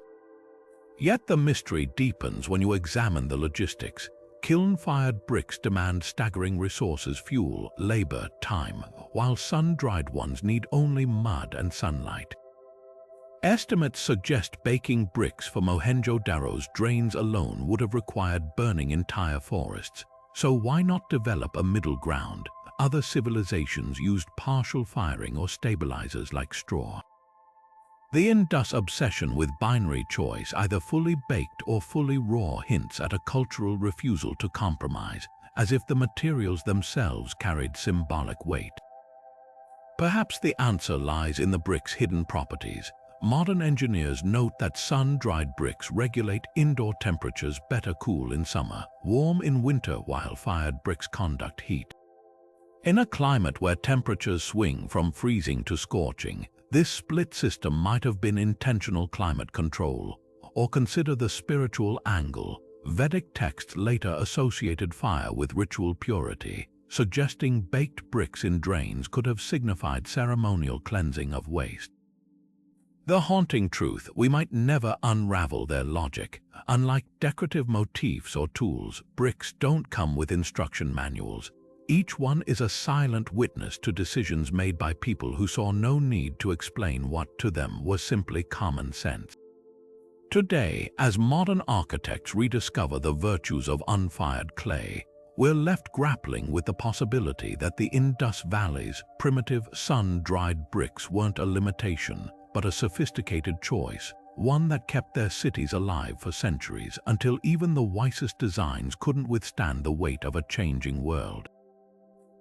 Yet the mystery deepens when you examine the logistics. Kiln-fired bricks demand staggering resources: fuel, labor, time, while sun-dried ones need only mud and sunlight. Estimates suggest baking bricks for mohenjo-daro's drains alone would have required burning entire forests. So why not develop a middle ground? Other civilizations used partial firing or stabilizers like straw. The Indus obsession with binary choice, either fully baked or fully raw, hints at a cultural refusal to compromise, as if the materials themselves carried symbolic weight. Perhaps the answer lies in the brick's hidden properties. Modern engineers note that sun-dried bricks regulate indoor temperatures, better cool in summer, warm in winter, while fired bricks conduct heat. In a climate where temperatures swing from freezing to scorching, this split system might have been intentional climate control. Or consider the spiritual angle. Vedic texts later associated fire with ritual purity, suggesting baked bricks in drains could have signified ceremonial cleansing of waste. The haunting truth: we might never unravel their logic. Unlike decorative motifs or tools, bricks don't come with instruction manuals. Each one is a silent witness to decisions made by people who saw no need to explain what to them was simply common sense. Today, as modern architects rediscover the virtues of unfired clay, we're left grappling with the possibility that the Indus Valley's primitive sun-dried bricks weren't a limitation, but a sophisticated choice, one that kept their cities alive for centuries until even the wisest designs couldn't withstand the weight of a changing world.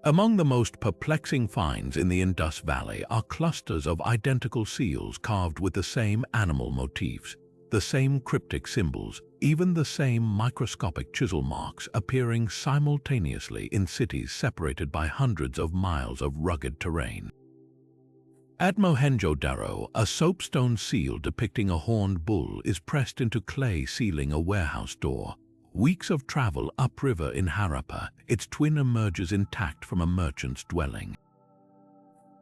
Among the most perplexing finds in the Indus Valley are clusters of identical seals carved with the same animal motifs, the same cryptic symbols, even the same microscopic chisel marks appearing simultaneously in cities separated by hundreds of miles of rugged terrain. At Mohenjo-daro, a soapstone seal depicting a horned bull is pressed into clay sealing a warehouse door. Weeks of travel upriver in Harappa, its twin emerges intact from a merchant's dwelling.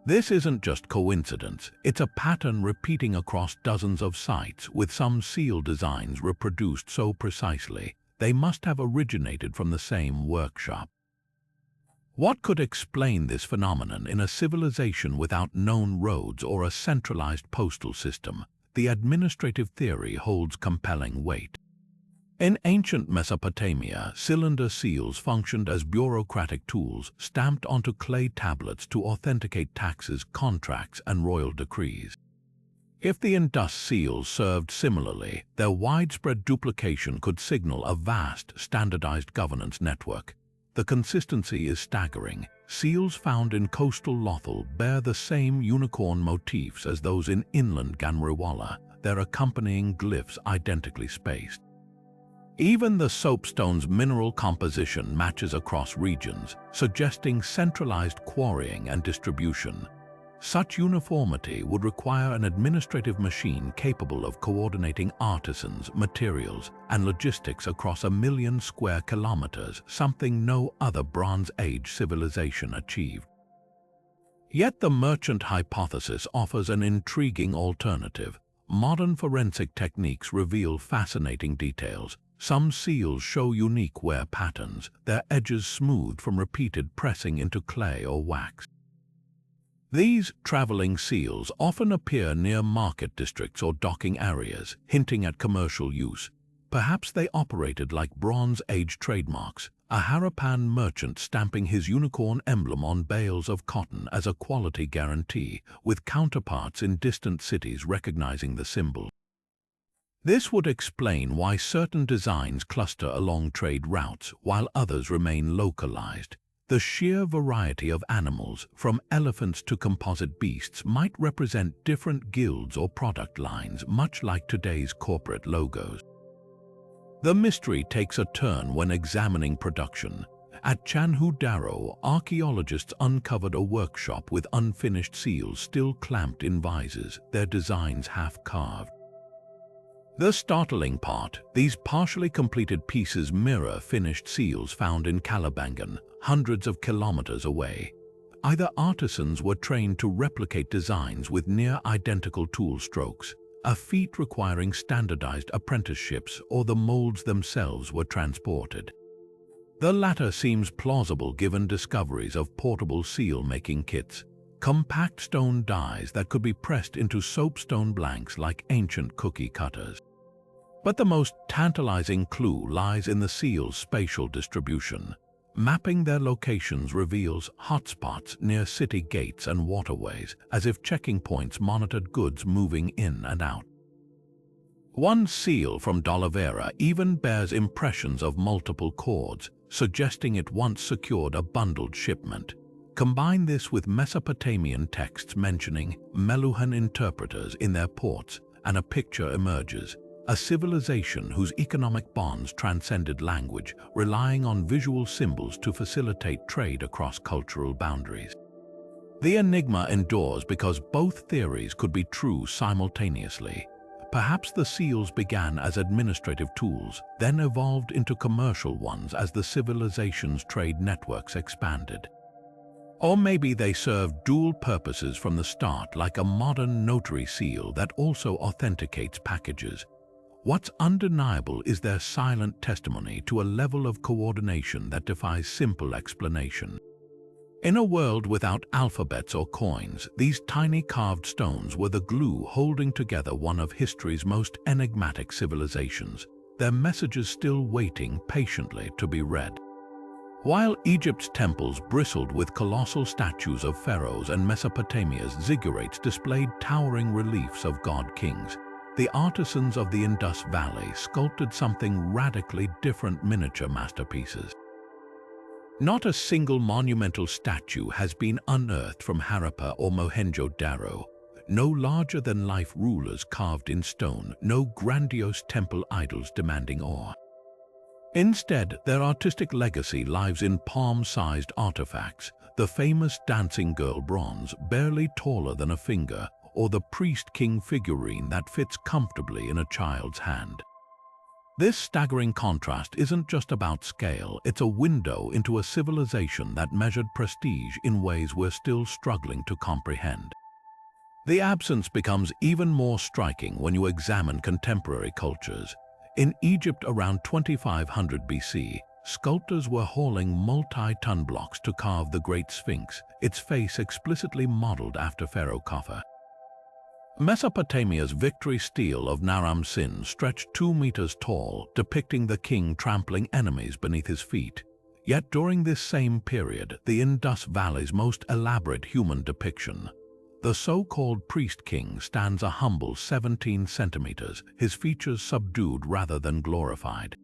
This isn't just coincidence, it's a pattern repeating across dozens of sites, with some seal designs reproduced so precisely they must have originated from the same workshop. What could explain this phenomenon in a civilization without known roads or a centralized postal system? The administrative theory holds compelling weight. In ancient Mesopotamia, cylinder seals functioned as bureaucratic tools stamped onto clay tablets to authenticate taxes, contracts, and royal decrees. If the Indus seals served similarly, their widespread duplication could signal a vast, standardized governance network. The consistency is staggering. Seals found in coastal Lothal bear the same unicorn motifs as those in inland Ganriwala, their accompanying glyphs identically spaced. Even the soapstone's mineral composition matches across regions, suggesting centralized quarrying and distribution. Such uniformity would require an administrative machine capable of coordinating artisans, materials, and logistics across 1 million square kilometers, something no other Bronze Age civilization achieved. Yet the merchant hypothesis offers an intriguing alternative. Modern forensic techniques reveal fascinating details. Some seals show unique wear patterns, their edges smoothed from repeated pressing into clay or wax. These traveling seals often appear near market districts or docking areas, hinting at commercial use. Perhaps they operated like Bronze Age trademarks, a Harappan merchant stamping his unicorn emblem on bales of cotton as a quality guarantee, with counterparts in distant cities recognizing the symbol. This would explain why certain designs cluster along trade routes while others remain localized. The sheer variety of animals, from elephants to composite beasts, might represent different guilds or product lines, much like today's corporate logos. The mystery takes a turn when examining production. At Mohenjo-daro, archaeologists uncovered a workshop with unfinished seals still clamped in vises, their designs half-carved. The startling part, these partially completed pieces mirror finished seals found in Kalibangan, hundreds of kilometers away. Either artisans were trained to replicate designs with near-identical tool strokes, a feat requiring standardized apprenticeships, or the molds themselves were transported. The latter seems plausible given discoveries of portable seal-making kits, compact stone dies that could be pressed into soapstone blanks like ancient cookie cutters. But the most tantalizing clue lies in the seals' spatial distribution. Mapping their locations reveals hotspots near city gates and waterways, as if checking points monitored goods moving in and out. One seal from Dolivera even bears impressions of multiple cords, suggesting it once secured a bundled shipment. Combine this with Mesopotamian texts mentioning Meluhan interpreters in their ports, and a picture emerges. A civilization whose economic bonds transcended language, relying on visual symbols to facilitate trade across cultural boundaries. The enigma endures because both theories could be true simultaneously. Perhaps the seals began as administrative tools, then evolved into commercial ones as the civilization's trade networks expanded. Or maybe they served dual purposes from the start, like a modern notary seal that also authenticates packages. What's undeniable is their silent testimony to a level of coordination that defies simple explanation. In a world without alphabets or coins, these tiny carved stones were the glue holding together one of history's most enigmatic civilizations, their messages still waiting patiently to be read. While Egypt's temples bristled with colossal statues of pharaohs and Mesopotamia's ziggurats displayed towering reliefs of god-kings, the artisans of the Indus Valley sculpted something radically different: miniature masterpieces. Not a single monumental statue has been unearthed from Harappa or Mohenjo-daro. No larger-than-life rulers carved in stone, no grandiose temple idols demanding awe. Instead, their artistic legacy lies in palm-sized artifacts, the famous dancing girl bronze, barely taller than a finger, or the priest-king figurine that fits comfortably in a child's hand. This staggering contrast isn't just about scale, it's a window into a civilization that measured prestige in ways we're still struggling to comprehend. The absence becomes even more striking when you examine contemporary cultures. In Egypt around 2500 BC, sculptors were hauling multi-ton blocks to carve the Great Sphinx, its face explicitly modeled after Pharaoh Khafre. Mesopotamia's victory stele of Naram-Sin stretched 2 meters tall, depicting the king trampling enemies beneath his feet. Yet during this same period, the Indus Valley's most elaborate human depiction, the so-called priest-king, stands a humble 17 centimeters, his features subdued rather than glorified.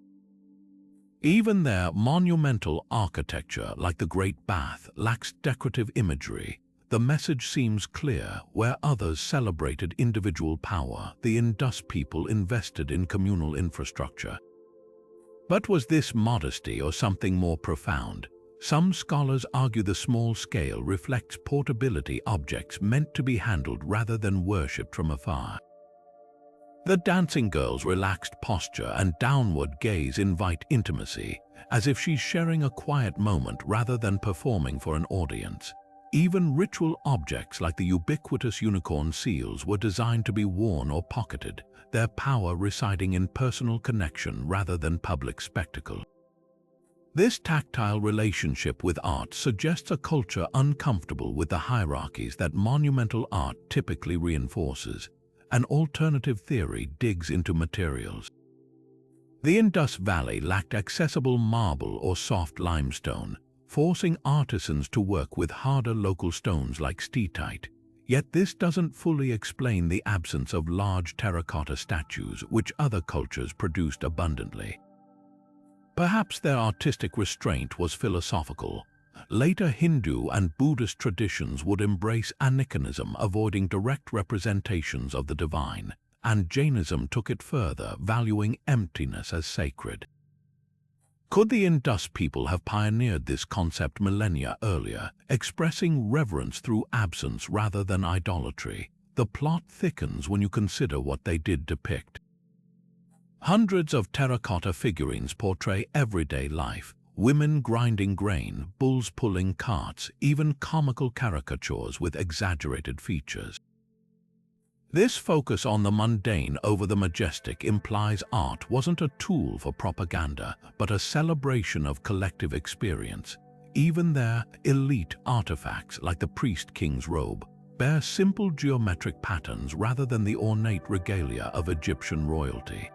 Even their monumental architecture, like the Great Bath, lacks decorative imagery. The message seems clear: where others celebrated individual power, the Indus people invested in communal infrastructure. But was this modesty or something more profound? Some scholars argue the small scale reflects portability, objects meant to be handled rather than worshipped from afar. The dancing girl's relaxed posture and downward gaze invite intimacy, as if she's sharing a quiet moment rather than performing for an audience. Even ritual objects like the ubiquitous unicorn seals were designed to be worn or pocketed, their power residing in personal connection rather than public spectacle. This tactile relationship with art suggests a culture uncomfortable with the hierarchies that monumental art typically reinforces. An alternative theory digs into materials. The Indus Valley lacked accessible marble or soft limestone, forcing artisans to work with harder local stones like steatite. Yet this doesn't fully explain the absence of large terracotta statues which other cultures produced abundantly. Perhaps their artistic restraint was philosophical. Later Hindu and Buddhist traditions would embrace aniconism, avoiding direct representations of the divine, and Jainism took it further, valuing emptiness as sacred. Could the Indus people have pioneered this concept millennia earlier, expressing reverence through absence rather than idolatry? The plot thickens when you consider what they did depict. Hundreds of terracotta figurines portray everyday life: women grinding grain, bulls pulling carts, even comical caricatures with exaggerated features. This focus on the mundane over the majestic implies art wasn't a tool for propaganda, but a celebration of collective experience. Even their elite artifacts, like the priest-king's robe, bear simple geometric patterns rather than the ornate regalia of Egyptian royalty.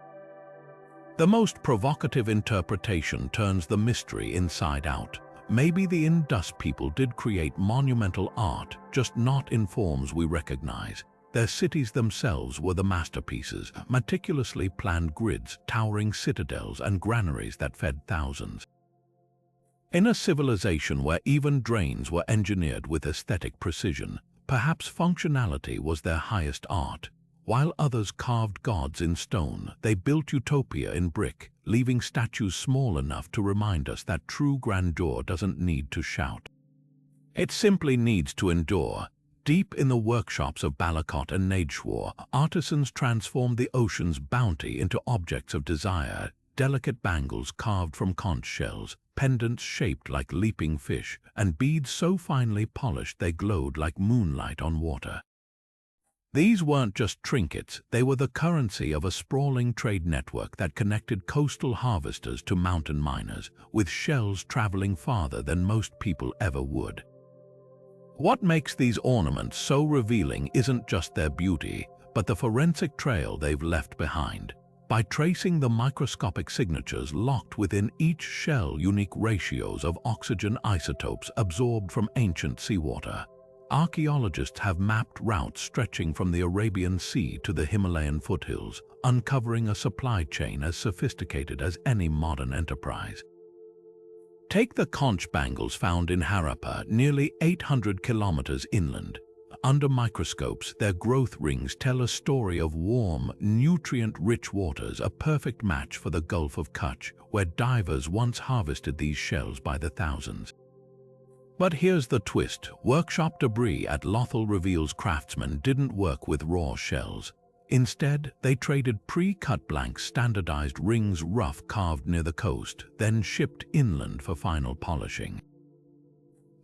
The most provocative interpretation turns the mystery inside out. Maybe the Indus people did create monumental art, just not in forms we recognize. Their cities themselves were the masterpieces, meticulously planned grids, towering citadels, and granaries that fed thousands. In a civilization where even drains were engineered with aesthetic precision, perhaps functionality was their highest art. While others carved gods in stone, they built utopia in brick, leaving statues small enough to remind us that true grandeur doesn't need to shout. It simply needs to endure. Deep in the workshops of Balakot and Nadeshwar, artisans transformed the ocean's bounty into objects of desire: delicate bangles carved from conch shells, pendants shaped like leaping fish, and beads so finely polished they glowed like moonlight on water. These weren't just trinkets, they were the currency of a sprawling trade network that connected coastal harvesters to mountain miners, with shells traveling farther than most people ever would. What makes these ornaments so revealing isn't just their beauty, but the forensic trail they've left behind. By tracing the microscopic signatures locked within each shell, unique ratios of oxygen isotopes absorbed from ancient seawater, archaeologists have mapped routes stretching from the Arabian Sea to the Himalayan foothills, uncovering a supply chain as sophisticated as any modern enterprise. Take the conch bangles found in Harappa, nearly 800 kilometers inland. Under microscopes, their growth rings tell a story of warm, nutrient-rich waters, a perfect match for the Gulf of Kutch, where divers once harvested these shells by the thousands. But here's the twist: workshop debris at Lothal reveals craftsmen didn't work with raw shells. Instead, they traded pre-cut blanks, standardized rings rough carved near the coast, then shipped inland for final polishing.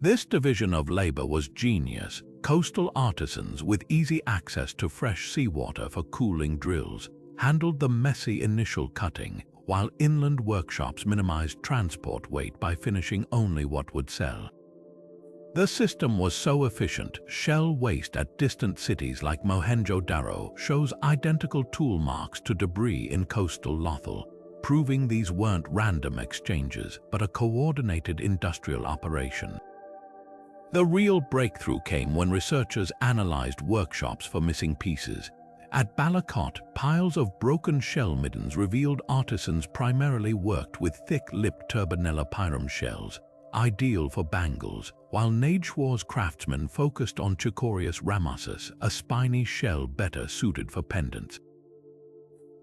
This division of labor was genius. Coastal artisans, with easy access to fresh seawater for cooling drills, handled the messy initial cutting, while inland workshops minimized transport weight by finishing only what would sell. The system was so efficient, shell waste at distant cities like Mohenjo-daro shows identical tool marks to debris in coastal Lothal, proving these weren't random exchanges, but a coordinated industrial operation. The real breakthrough came when researchers analyzed workshops for missing pieces. At Balakot, piles of broken shell middens revealed artisans primarily worked with thick-lipped Turbinella pyrum shells, ideal for bangles, while Nadeshwar's craftsmen focused on Chicorius ramosus, a spiny shell better suited for pendants.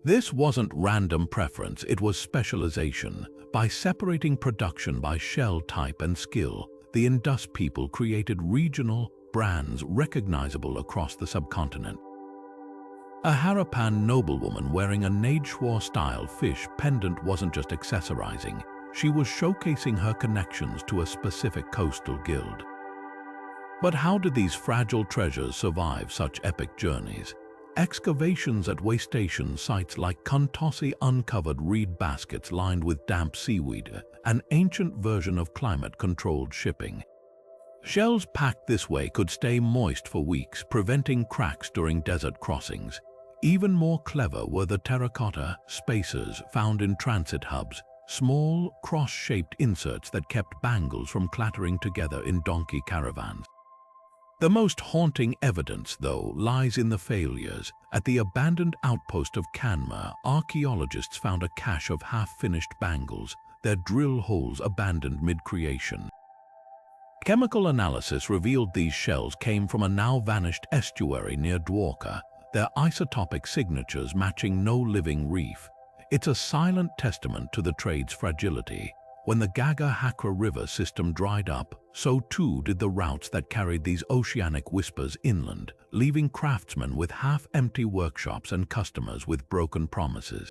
This wasn't random preference, it was specialization. By separating production by shell type and skill, the Indus people created regional brands recognizable across the subcontinent. A Harappan noblewoman wearing a Nadeshwar-style fish pendant wasn't just accessorizing, she was showcasing her connections to a specific coastal guild. But how did these fragile treasures survive such epic journeys? Excavations at waystation sites like Kuntossi uncovered reed baskets lined with damp seaweed, an ancient version of climate-controlled shipping. Shells packed this way could stay moist for weeks, preventing cracks during desert crossings. Even more clever were the terracotta spacers found in transit hubs, small, cross-shaped inserts that kept bangles from clattering together in donkey caravans. The most haunting evidence, though, lies in the failures. At the abandoned outpost of Kanma, archaeologists found a cache of half-finished bangles, their drill holes abandoned mid-creation. Chemical analysis revealed these shells came from a now-vanished estuary near Dwarka, their isotopic signatures matching no living reef. It's a silent testament to the trade's fragility. When the Gaga-Hakra River system dried up, so too did the routes that carried these oceanic whispers inland, leaving craftsmen with half-empty workshops and customers with broken promises.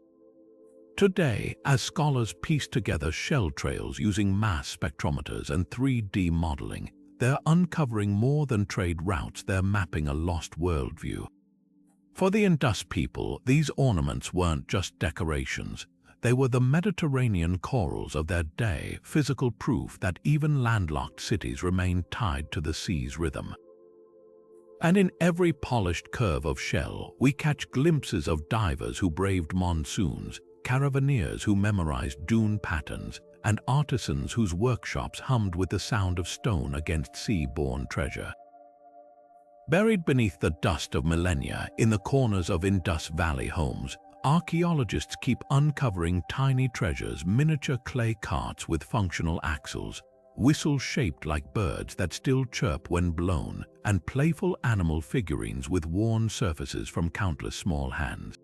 Today, as scholars piece together shell trails using mass spectrometers and 3D modeling, they're uncovering more than trade routes, they're mapping a lost worldview. For the Indus people, these ornaments weren't just decorations. They were the Mediterranean corals of their day, physical proof that even landlocked cities remained tied to the sea's rhythm. And in every polished curve of shell, we catch glimpses of divers who braved monsoons, caravaneers who memorized dune patterns, and artisans whose workshops hummed with the sound of stone against sea-borne treasure. Buried beneath the dust of millennia in the corners of Indus Valley homes, archaeologists keep uncovering tiny treasures, miniature clay carts with functional axles, whistles shaped like birds that still chirp when blown, and playful animal figurines with worn surfaces from countless small hands.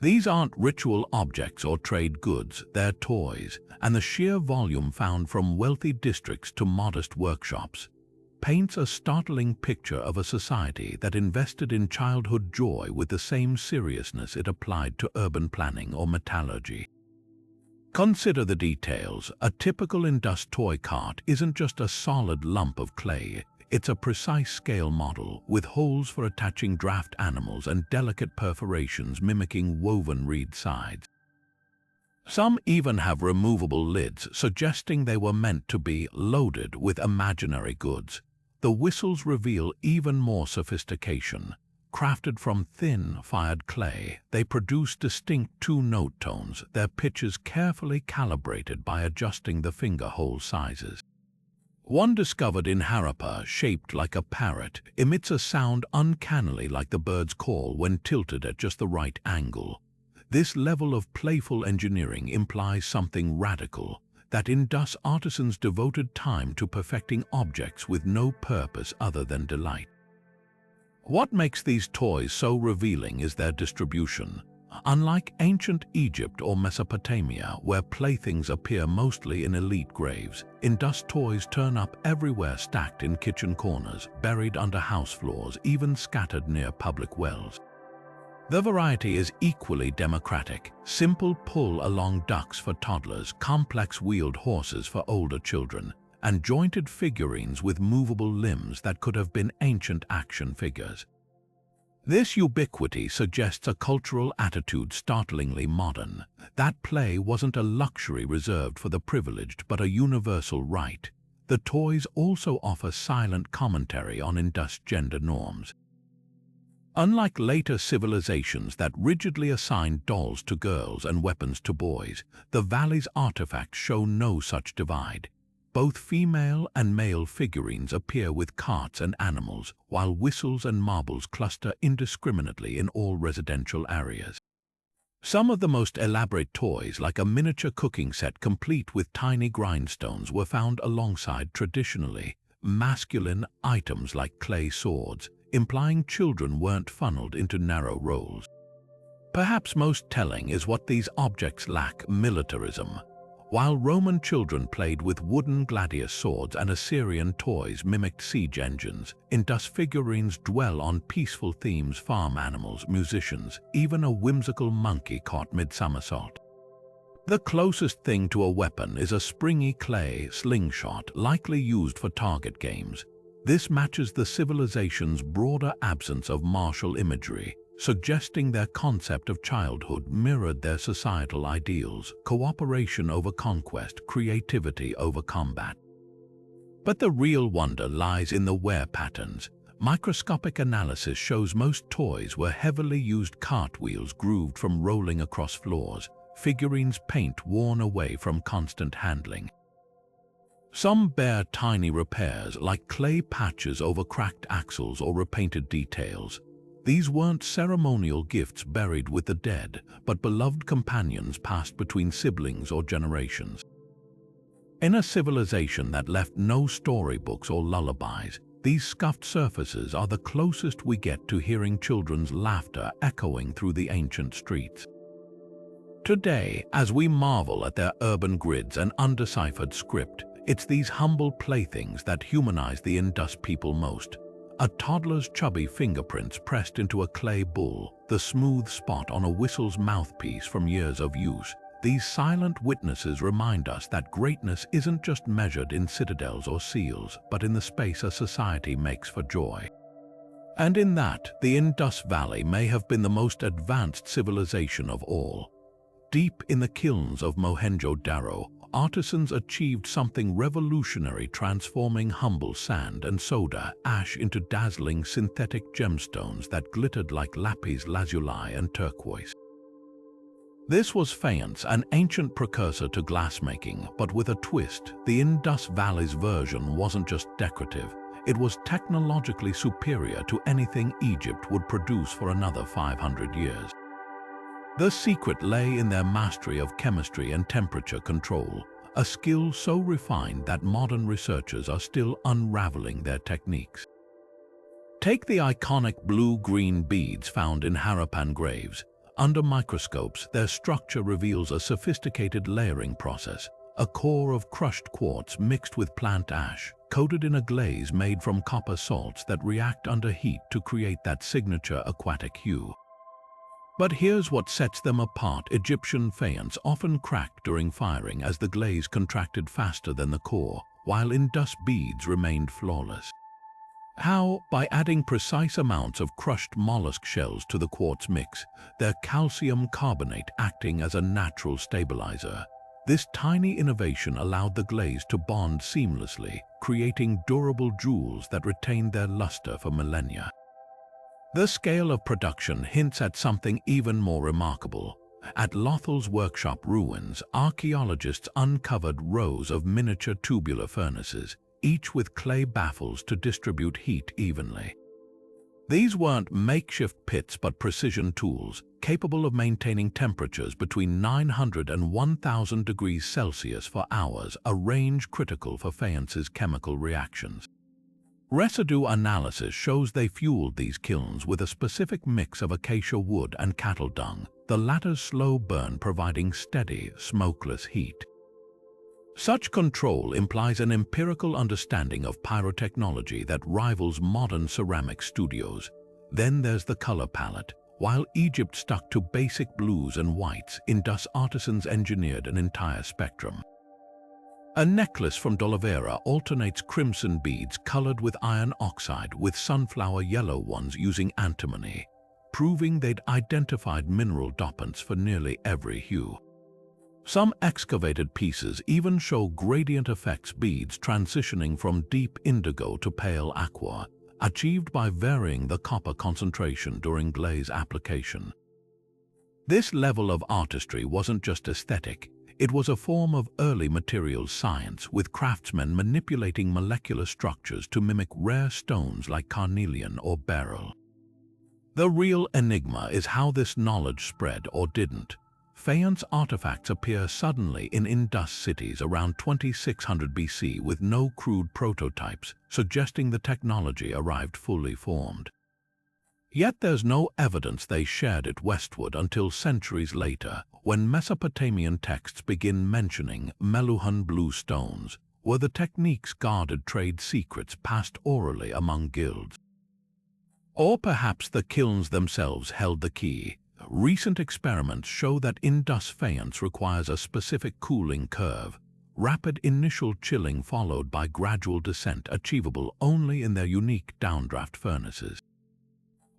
These aren't ritual objects or trade goods, they're toys, and the sheer volume found from wealthy districts to modest workshops paints a startling picture of a society that invested in childhood joy with the same seriousness it applied to urban planning or metallurgy. Consider the details. A typical Indus toy cart isn't just a solid lump of clay, it's a precise scale model with holes for attaching draft animals and delicate perforations mimicking woven reed sides. Some even have removable lids, suggesting they were meant to be loaded with imaginary goods. The whistles reveal even more sophistication. Crafted from thin, fired clay, they produce distinct two-note tones, their pitches carefully calibrated by adjusting the finger hole sizes. One discovered in Harappa, shaped like a parrot, emits a sound uncannily like the bird's call when tilted at just the right angle. This level of playful engineering implies something radical, that Indus artisans devoted time to perfecting objects with no purpose other than delight. What makes these toys so revealing is their distribution. Unlike ancient Egypt or Mesopotamia, where playthings appear mostly in elite graves, Indus toys turn up everywhere, stacked in kitchen corners, buried under house floors, even scattered near public wells. The variety is equally democratic. Simple pull-along ducks for toddlers, complex wheeled horses for older children, and jointed figurines with movable limbs that could have been ancient action figures. This ubiquity suggests a cultural attitude startlingly modern. That play wasn't a luxury reserved for the privileged, but a universal right. The toys also offer silent commentary on Indus gender norms. Unlike later civilizations that rigidly assigned dolls to girls and weapons to boys, the valley's artifacts show no such divide. Both female and male figurines appear with carts and animals, while whistles and marbles cluster indiscriminately in all residential areas. Some of the most elaborate toys, like a miniature cooking set complete with tiny grindstones, were found alongside traditionally masculine items like clay swords, implying children weren't funneled into narrow roles. Perhaps most telling is what these objects lack: militarism. While Roman children played with wooden gladius swords and Assyrian toys mimicked siege engines, Indus figurines dwell on peaceful themes: farm animals, musicians, even a whimsical monkey caught mid-somersault. The closest thing to a weapon is a springy clay slingshot, likely used for target games. This matches the civilization's broader absence of martial imagery, suggesting their concept of childhood mirrored their societal ideals: cooperation over conquest, creativity over combat. But the real wonder lies in the wear patterns. Microscopic analysis shows most toys were heavily used cartwheels grooved from rolling across floors, figurines paint worn away from constant handling. Some bear tiny repairs like clay patches over cracked axles or repainted details. These weren't ceremonial gifts buried with the dead, but beloved companions passed between siblings or generations. In a civilization that left no storybooks or lullabies, these scuffed surfaces are the closest we get to hearing children's laughter echoing through the ancient streets. Today, as we marvel at their urban grids and undeciphered script, it's these humble playthings that humanize the Indus people most. A toddler's chubby fingerprints pressed into a clay bowl, the smooth spot on a whistle's mouthpiece from years of use. These silent witnesses remind us that greatness isn't just measured in citadels or seals, but in the space a society makes for joy. And in that, the Indus Valley may have been the most advanced civilization of all. Deep in the kilns of Mohenjo-daro, artisans achieved something revolutionary, transforming humble sand and soda ash into dazzling synthetic gemstones that glittered like lapis lazuli and turquoise. This was faience, an ancient precursor to glassmaking, but with a twist. The Indus Valley's version wasn't just decorative, it was technologically superior to anything Egypt would produce for another 500 years. The secret lay in their mastery of chemistry and temperature control, a skill so refined that modern researchers are still unraveling their techniques. Take the iconic blue-green beads found in Harappan graves. Under microscopes, their structure reveals a sophisticated layering process, a core of crushed quartz mixed with plant ash, coated in a glaze made from copper salts that react under heat to create that signature aquatic hue. But here's what sets them apart. Egyptian faience often cracked during firing as the glaze contracted faster than the core, while Indus beads remained flawless. How? By adding precise amounts of crushed mollusk shells to the quartz mix, their calcium carbonate acting as a natural stabilizer. This tiny innovation allowed the glaze to bond seamlessly, creating durable jewels that retained their luster for millennia. The scale of production hints at something even more remarkable. At Lothal's workshop ruins, archaeologists uncovered rows of miniature tubular furnaces, each with clay baffles to distribute heat evenly. These weren't makeshift pits but precision tools, capable of maintaining temperatures between 900 and 1000 degrees Celsius for hours, a range critical for faïence's chemical reactions. Residue analysis shows they fueled these kilns with a specific mix of acacia wood and cattle dung, the latter's slow burn providing steady, smokeless heat. Such control implies an empirical understanding of pyrotechnology that rivals modern ceramic studios. Then there's the color palette. While Egypt stuck to basic blues and whites, Indus artisans engineered an entire spectrum. A necklace from D'Oliveira alternates crimson beads colored with iron oxide with sunflower yellow ones using antimony, proving they'd identified mineral dopants for nearly every hue. Some excavated pieces even show gradient effects, beads transitioning from deep indigo to pale aqua, achieved by varying the copper concentration during glaze application. This level of artistry wasn't just aesthetic, it was a form of early materials science, with craftsmen manipulating molecular structures to mimic rare stones like carnelian or beryl. The real enigma is how this knowledge spread or didn't. Faience artifacts appear suddenly in Indus cities around 2600 BC with no crude prototypes, suggesting the technology arrived fully formed. Yet there's no evidence they shared it westward until centuries later, when Mesopotamian texts begin mentioning Meluhhan blue stones, where the techniques guarded trade secrets passed orally among guilds. Or perhaps the kilns themselves held the key. Recent experiments show that Indus faience requires a specific cooling curve, rapid initial chilling followed by gradual descent, achievable only in their unique downdraft furnaces.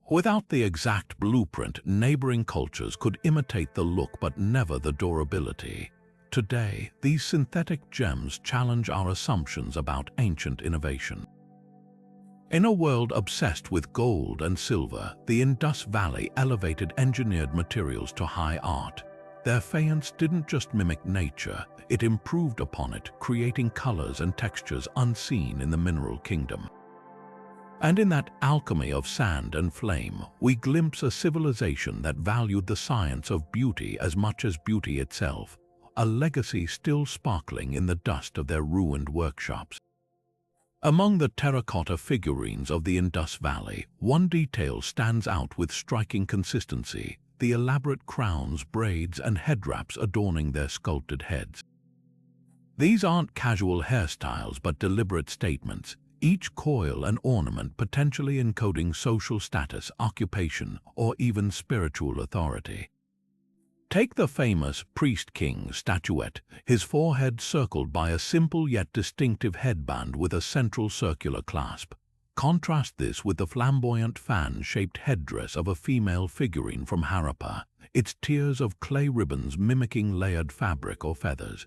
Without the exact blueprint, neighboring cultures could imitate the look but never the durability. Today, these synthetic gems challenge our assumptions about ancient innovation. In a world obsessed with gold and silver, the Indus Valley elevated engineered materials to high art. Their faience didn't just mimic nature, it improved upon it, creating colors and textures unseen in the mineral kingdom. And in that alchemy of sand and flame, we glimpse a civilization that valued the science of beauty as much as beauty itself, a legacy still sparkling in the dust of their ruined workshops. Among the terracotta figurines of the Indus Valley, one detail stands out with striking consistency: the elaborate crowns, braids, and head wraps adorning their sculpted heads. These aren't casual hairstyles but deliberate statements, each coil and ornament potentially encoding social status, occupation, or even spiritual authority. Take the famous priest-king statuette, his forehead circled by a simple yet distinctive headband with a central circular clasp. Contrast this with the flamboyant fan-shaped headdress of a female figurine from Harappa, its tiers of clay ribbons mimicking layered fabric or feathers.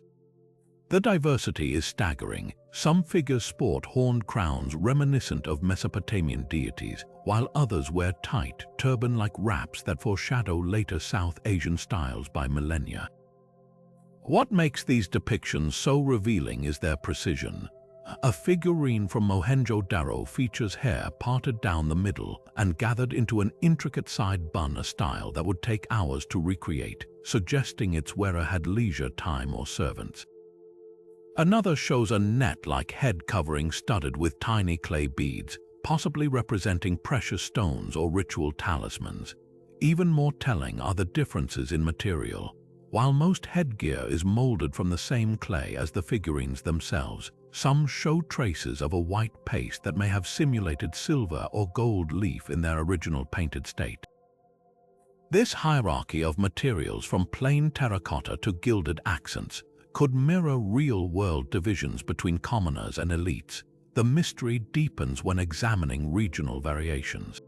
The diversity is staggering. Some figures sport horned crowns reminiscent of Mesopotamian deities, while others wear tight, turban-like wraps that foreshadow later South Asian styles by millennia. What makes these depictions so revealing is their precision. A figurine from Mohenjo-daro features hair parted down the middle and gathered into an intricate side bun, a style that would take hours to recreate, suggesting its wearer had leisure time or servants. Another shows a net-like head covering studded with tiny clay beads, possibly representing precious stones or ritual talismans. Even more telling are the differences in material. While most headgear is molded from the same clay as the figurines themselves, some show traces of a white paste that may have simulated silver or gold leaf in their original painted state. This hierarchy of materials, from plain terracotta to gilded accents, could mirror real-world divisions between commoners and elites. The mystery deepens when examining regional variations.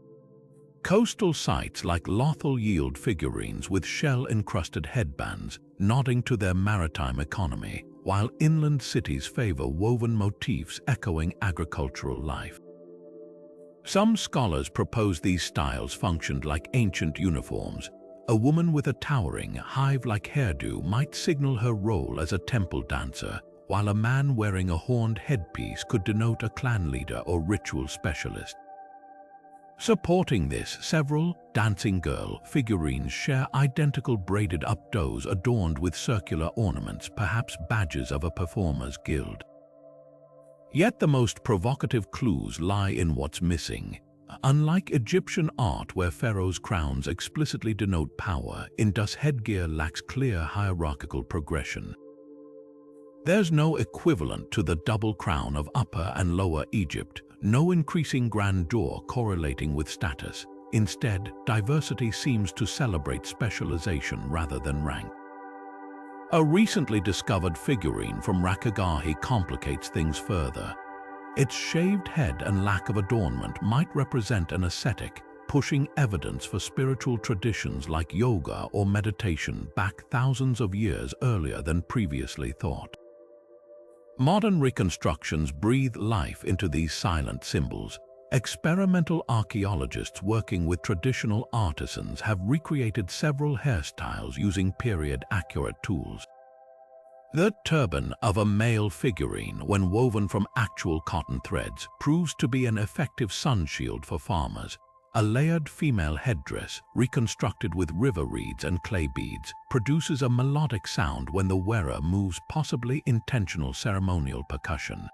Coastal sites like Lothal yield figurines with shell-encrusted headbands, nodding to their maritime economy, while inland cities favor woven motifs echoing agricultural life. Some scholars propose these styles functioned like ancient uniforms. A woman with a towering, hive-like hairdo might signal her role as a temple dancer, while a man wearing a horned headpiece could denote a clan leader or ritual specialist. Supporting this, several dancing girl figurines share identical braided updos adorned with circular ornaments, perhaps badges of a performer's guild. Yet the most provocative clues lie in what's missing. Unlike Egyptian art where pharaohs' crowns explicitly denote power, Indus headgear lacks clear hierarchical progression. There's no equivalent to the double crown of Upper and Lower Egypt, no increasing grandeur correlating with status. Instead, diversity seems to celebrate specialization rather than rank. A recently discovered figurine from Rakhigarhi complicates things further. Its shaved head and lack of adornment might represent an ascetic, pushing evidence for spiritual traditions like yoga or meditation back thousands of years earlier than previously thought. Modern reconstructions breathe life into these silent symbols. Experimental archaeologists working with traditional artisans have recreated several hairstyles using period-accurate tools. The turban of a male figurine, when woven from actual cotton threads, proves to be an effective sun shield for farmers. A layered female headdress, reconstructed with river reeds and clay beads, produces a melodic sound when the wearer moves, possibly intentional ceremonial percussion.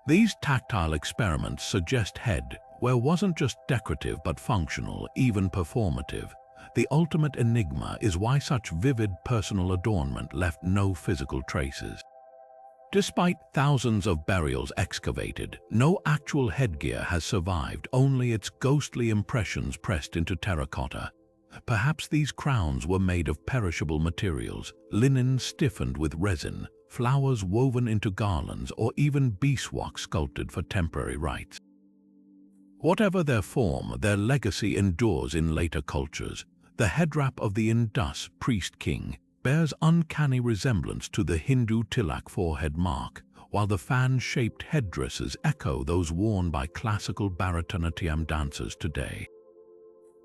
These tactile experiments suggest headwear wasn't just decorative but functional, even performative. The ultimate enigma is why such vivid personal adornment left no physical traces. Despite thousands of burials excavated, no actual headgear has survived, only its ghostly impressions pressed into terracotta. Perhaps these crowns were made of perishable materials, linen stiffened with resin, flowers woven into garlands, or even beeswax sculpted for temporary rites. Whatever their form, their legacy endures in later cultures. The headwrap of the Indus priest-king bears uncanny resemblance to the Hindu tilak forehead mark, while the fan-shaped headdresses echo those worn by classical Bharatanatyam dancers today.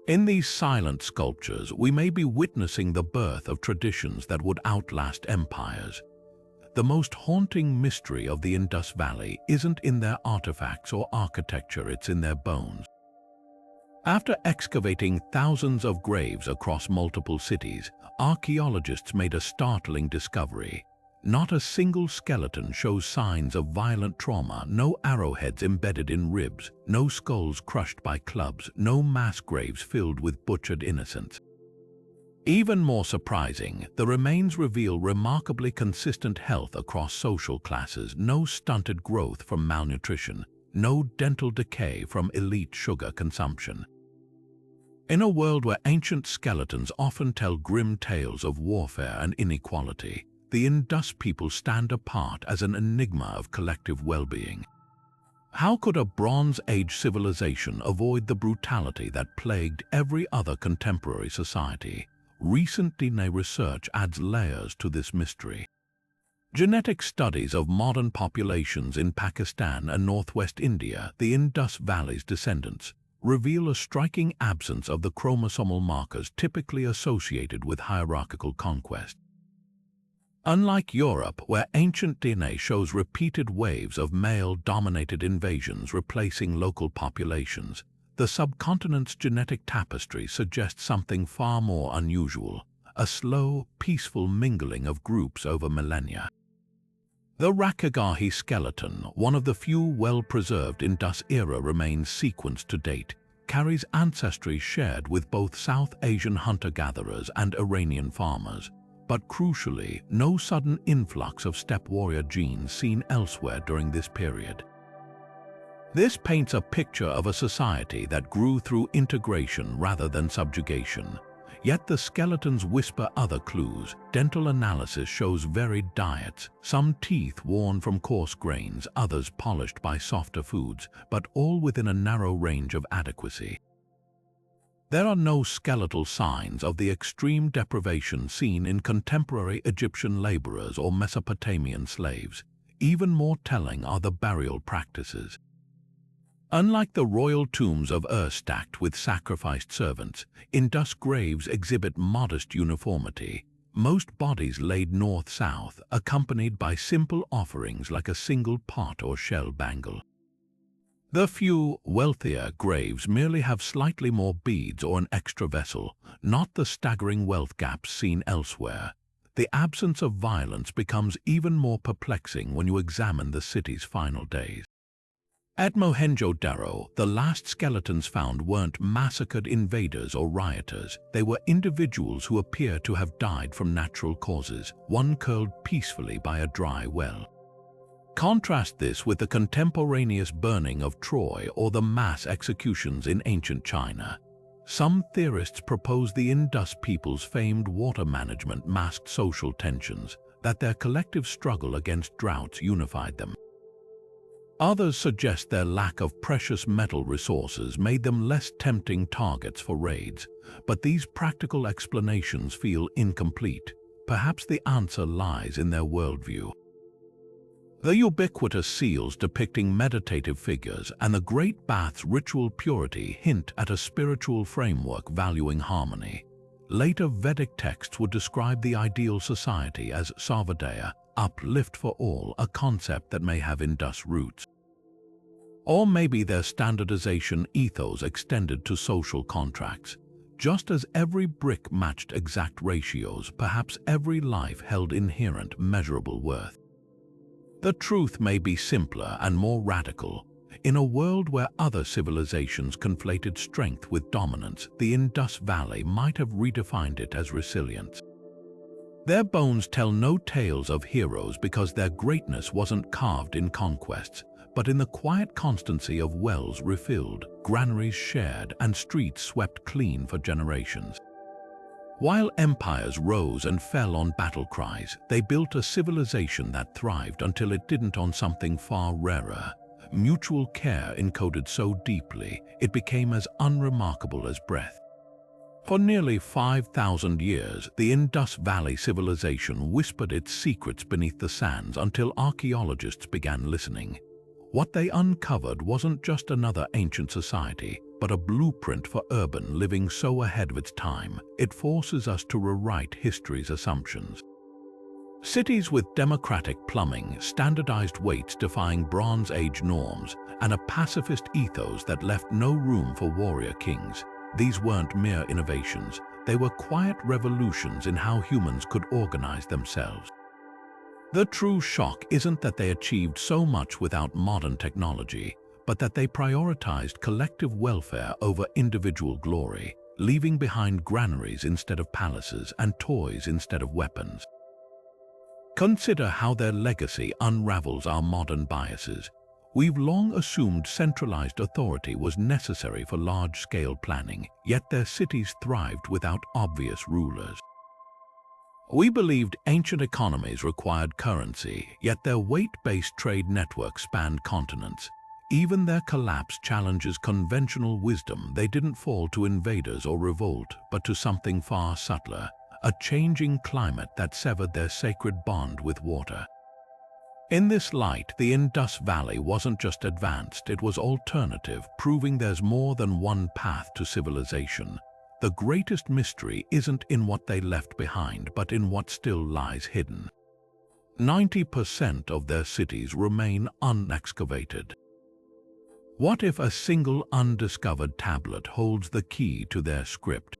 In these silent sculptures, we may be witnessing the birth of traditions that would outlast empires. The most haunting mystery of the Indus Valley isn't in their artifacts or architecture, it's in their bones. After excavating thousands of graves across multiple cities, archaeologists made a startling discovery. Not a single skeleton shows signs of violent trauma, no arrowheads embedded in ribs, no skulls crushed by clubs, no mass graves filled with butchered innocents. Even more surprising, the remains reveal remarkably consistent health across social classes, no stunted growth from malnutrition, no dental decay from elite sugar consumption. In a world where ancient skeletons often tell grim tales of warfare and inequality, the Indus people stand apart as an enigma of collective well-being. How could a Bronze Age civilization avoid the brutality that plagued every other contemporary society? Recent DNA research adds layers to this mystery. Genetic studies of modern populations in Pakistan and northwest India, the Indus Valley's descendants, reveal a striking absence of the chromosomal markers typically associated with hierarchical conquest. Unlike Europe, where ancient DNA shows repeated waves of male-dominated invasions replacing local populations, the subcontinent's genetic tapestry suggests something far more unusual, a slow, peaceful mingling of groups over millennia. The Rakhigarhi skeleton, one of the few well-preserved Indus-era remains sequenced to date, carries ancestry shared with both South Asian hunter-gatherers and Iranian farmers. But crucially, no sudden influx of steppe warrior genes seen elsewhere during this period. This paints a picture of a society that grew through integration rather than subjugation. Yet the skeletons whisper other clues. Dental analysis shows varied diets, some teeth worn from coarse grains, others polished by softer foods, but all within a narrow range of adequacy. There are no skeletal signs of the extreme deprivation seen in contemporary Egyptian laborers or Mesopotamian slaves. Even more telling are the burial practices. Unlike the royal tombs of Ur stacked with sacrificed servants, Indus graves exhibit modest uniformity. Most bodies laid north-south, accompanied by simple offerings like a single pot or shell bangle. The few, wealthier graves merely have slightly more beads or an extra vessel, not the staggering wealth gaps seen elsewhere. The absence of violence becomes even more perplexing when you examine the city's final days. At Mohenjo-daro, the last skeletons found weren't massacred invaders or rioters. They were individuals who appear to have died from natural causes, one curled peacefully by a dry well. Contrast this with the contemporaneous burning of Troy or the mass executions in ancient China. Some theorists propose the Indus people's famed water management masked social tensions, that their collective struggle against droughts unified them. Others suggest their lack of precious metal resources made them less tempting targets for raids, but these practical explanations feel incomplete. Perhaps the answer lies in their worldview. The ubiquitous seals depicting meditative figures and the Great Bath's ritual purity hint at a spiritual framework valuing harmony. Later Vedic texts would describe the ideal society as Sarvodaya, uplift for all, a concept that may have Indus roots. Or maybe their standardization ethos extended to social contracts. Just as every brick matched exact ratios, perhaps every life held inherent measurable worth. The truth may be simpler and more radical. In a world where other civilizations conflated strength with dominance, the Indus Valley might have redefined it as resilience. Their bones tell no tales of heroes because their greatness wasn't carved in conquests, but in the quiet constancy of wells refilled, granaries shared, and streets swept clean for generations. While empires rose and fell on battle cries, they built a civilization that thrived until it didn't on something far rarer. Mutual care encoded so deeply, it became as unremarkable as breath. For nearly 5,000 years, the Indus Valley Civilization whispered its secrets beneath the sands until archaeologists began listening. What they uncovered wasn't just another ancient society, but a blueprint for urban living so ahead of its time, it forces us to rewrite history's assumptions. Cities with democratic plumbing, standardized weights defying Bronze Age norms, and a pacifist ethos that left no room for warrior kings. These weren't mere innovations, they were quiet revolutions in how humans could organize themselves. The true shock isn't that they achieved so much without modern technology, but that they prioritized collective welfare over individual glory, leaving behind granaries instead of palaces and toys instead of weapons. Consider how their legacy unravels our modern biases. We've long assumed centralized authority was necessary for large-scale planning, yet their cities thrived without obvious rulers. We believed ancient economies required currency, yet their weight-based trade network spanned continents. Even their collapse challenges conventional wisdom. They didn't fall to invaders or revolt, but to something far subtler, a changing climate that severed their sacred bond with water. In this light, the Indus Valley wasn't just advanced, it was alternative, proving there's more than one path to civilization. The greatest mystery isn't in what they left behind, but in what still lies hidden. 90% of their cities remain unexcavated. What if a single undiscovered tablet holds the key to their script?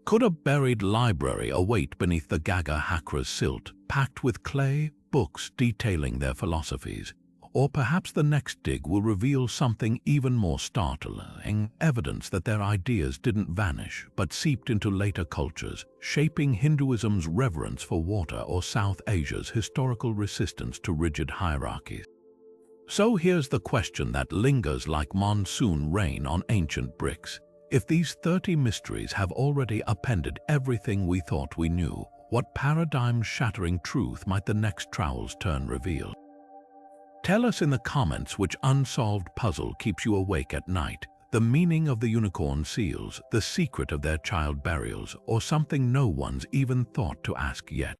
Could a buried library await beneath the Gagga Hakra's silt, packed with clay, books detailing their philosophies? Or perhaps the next dig will reveal something even more startling, evidence that their ideas didn't vanish, but seeped into later cultures, shaping Hinduism's reverence for water or South Asia's historical resistance to rigid hierarchies. So here's the question that lingers like monsoon rain on ancient bricks. If these 30 mysteries have already appended everything we thought we knew, what paradigm-shattering truth might the next trowel's turn reveal? Tell us in the comments which unsolved puzzle keeps you awake at night, the meaning of the unicorn seals, the secret of their child burials, or something no one's even thought to ask yet.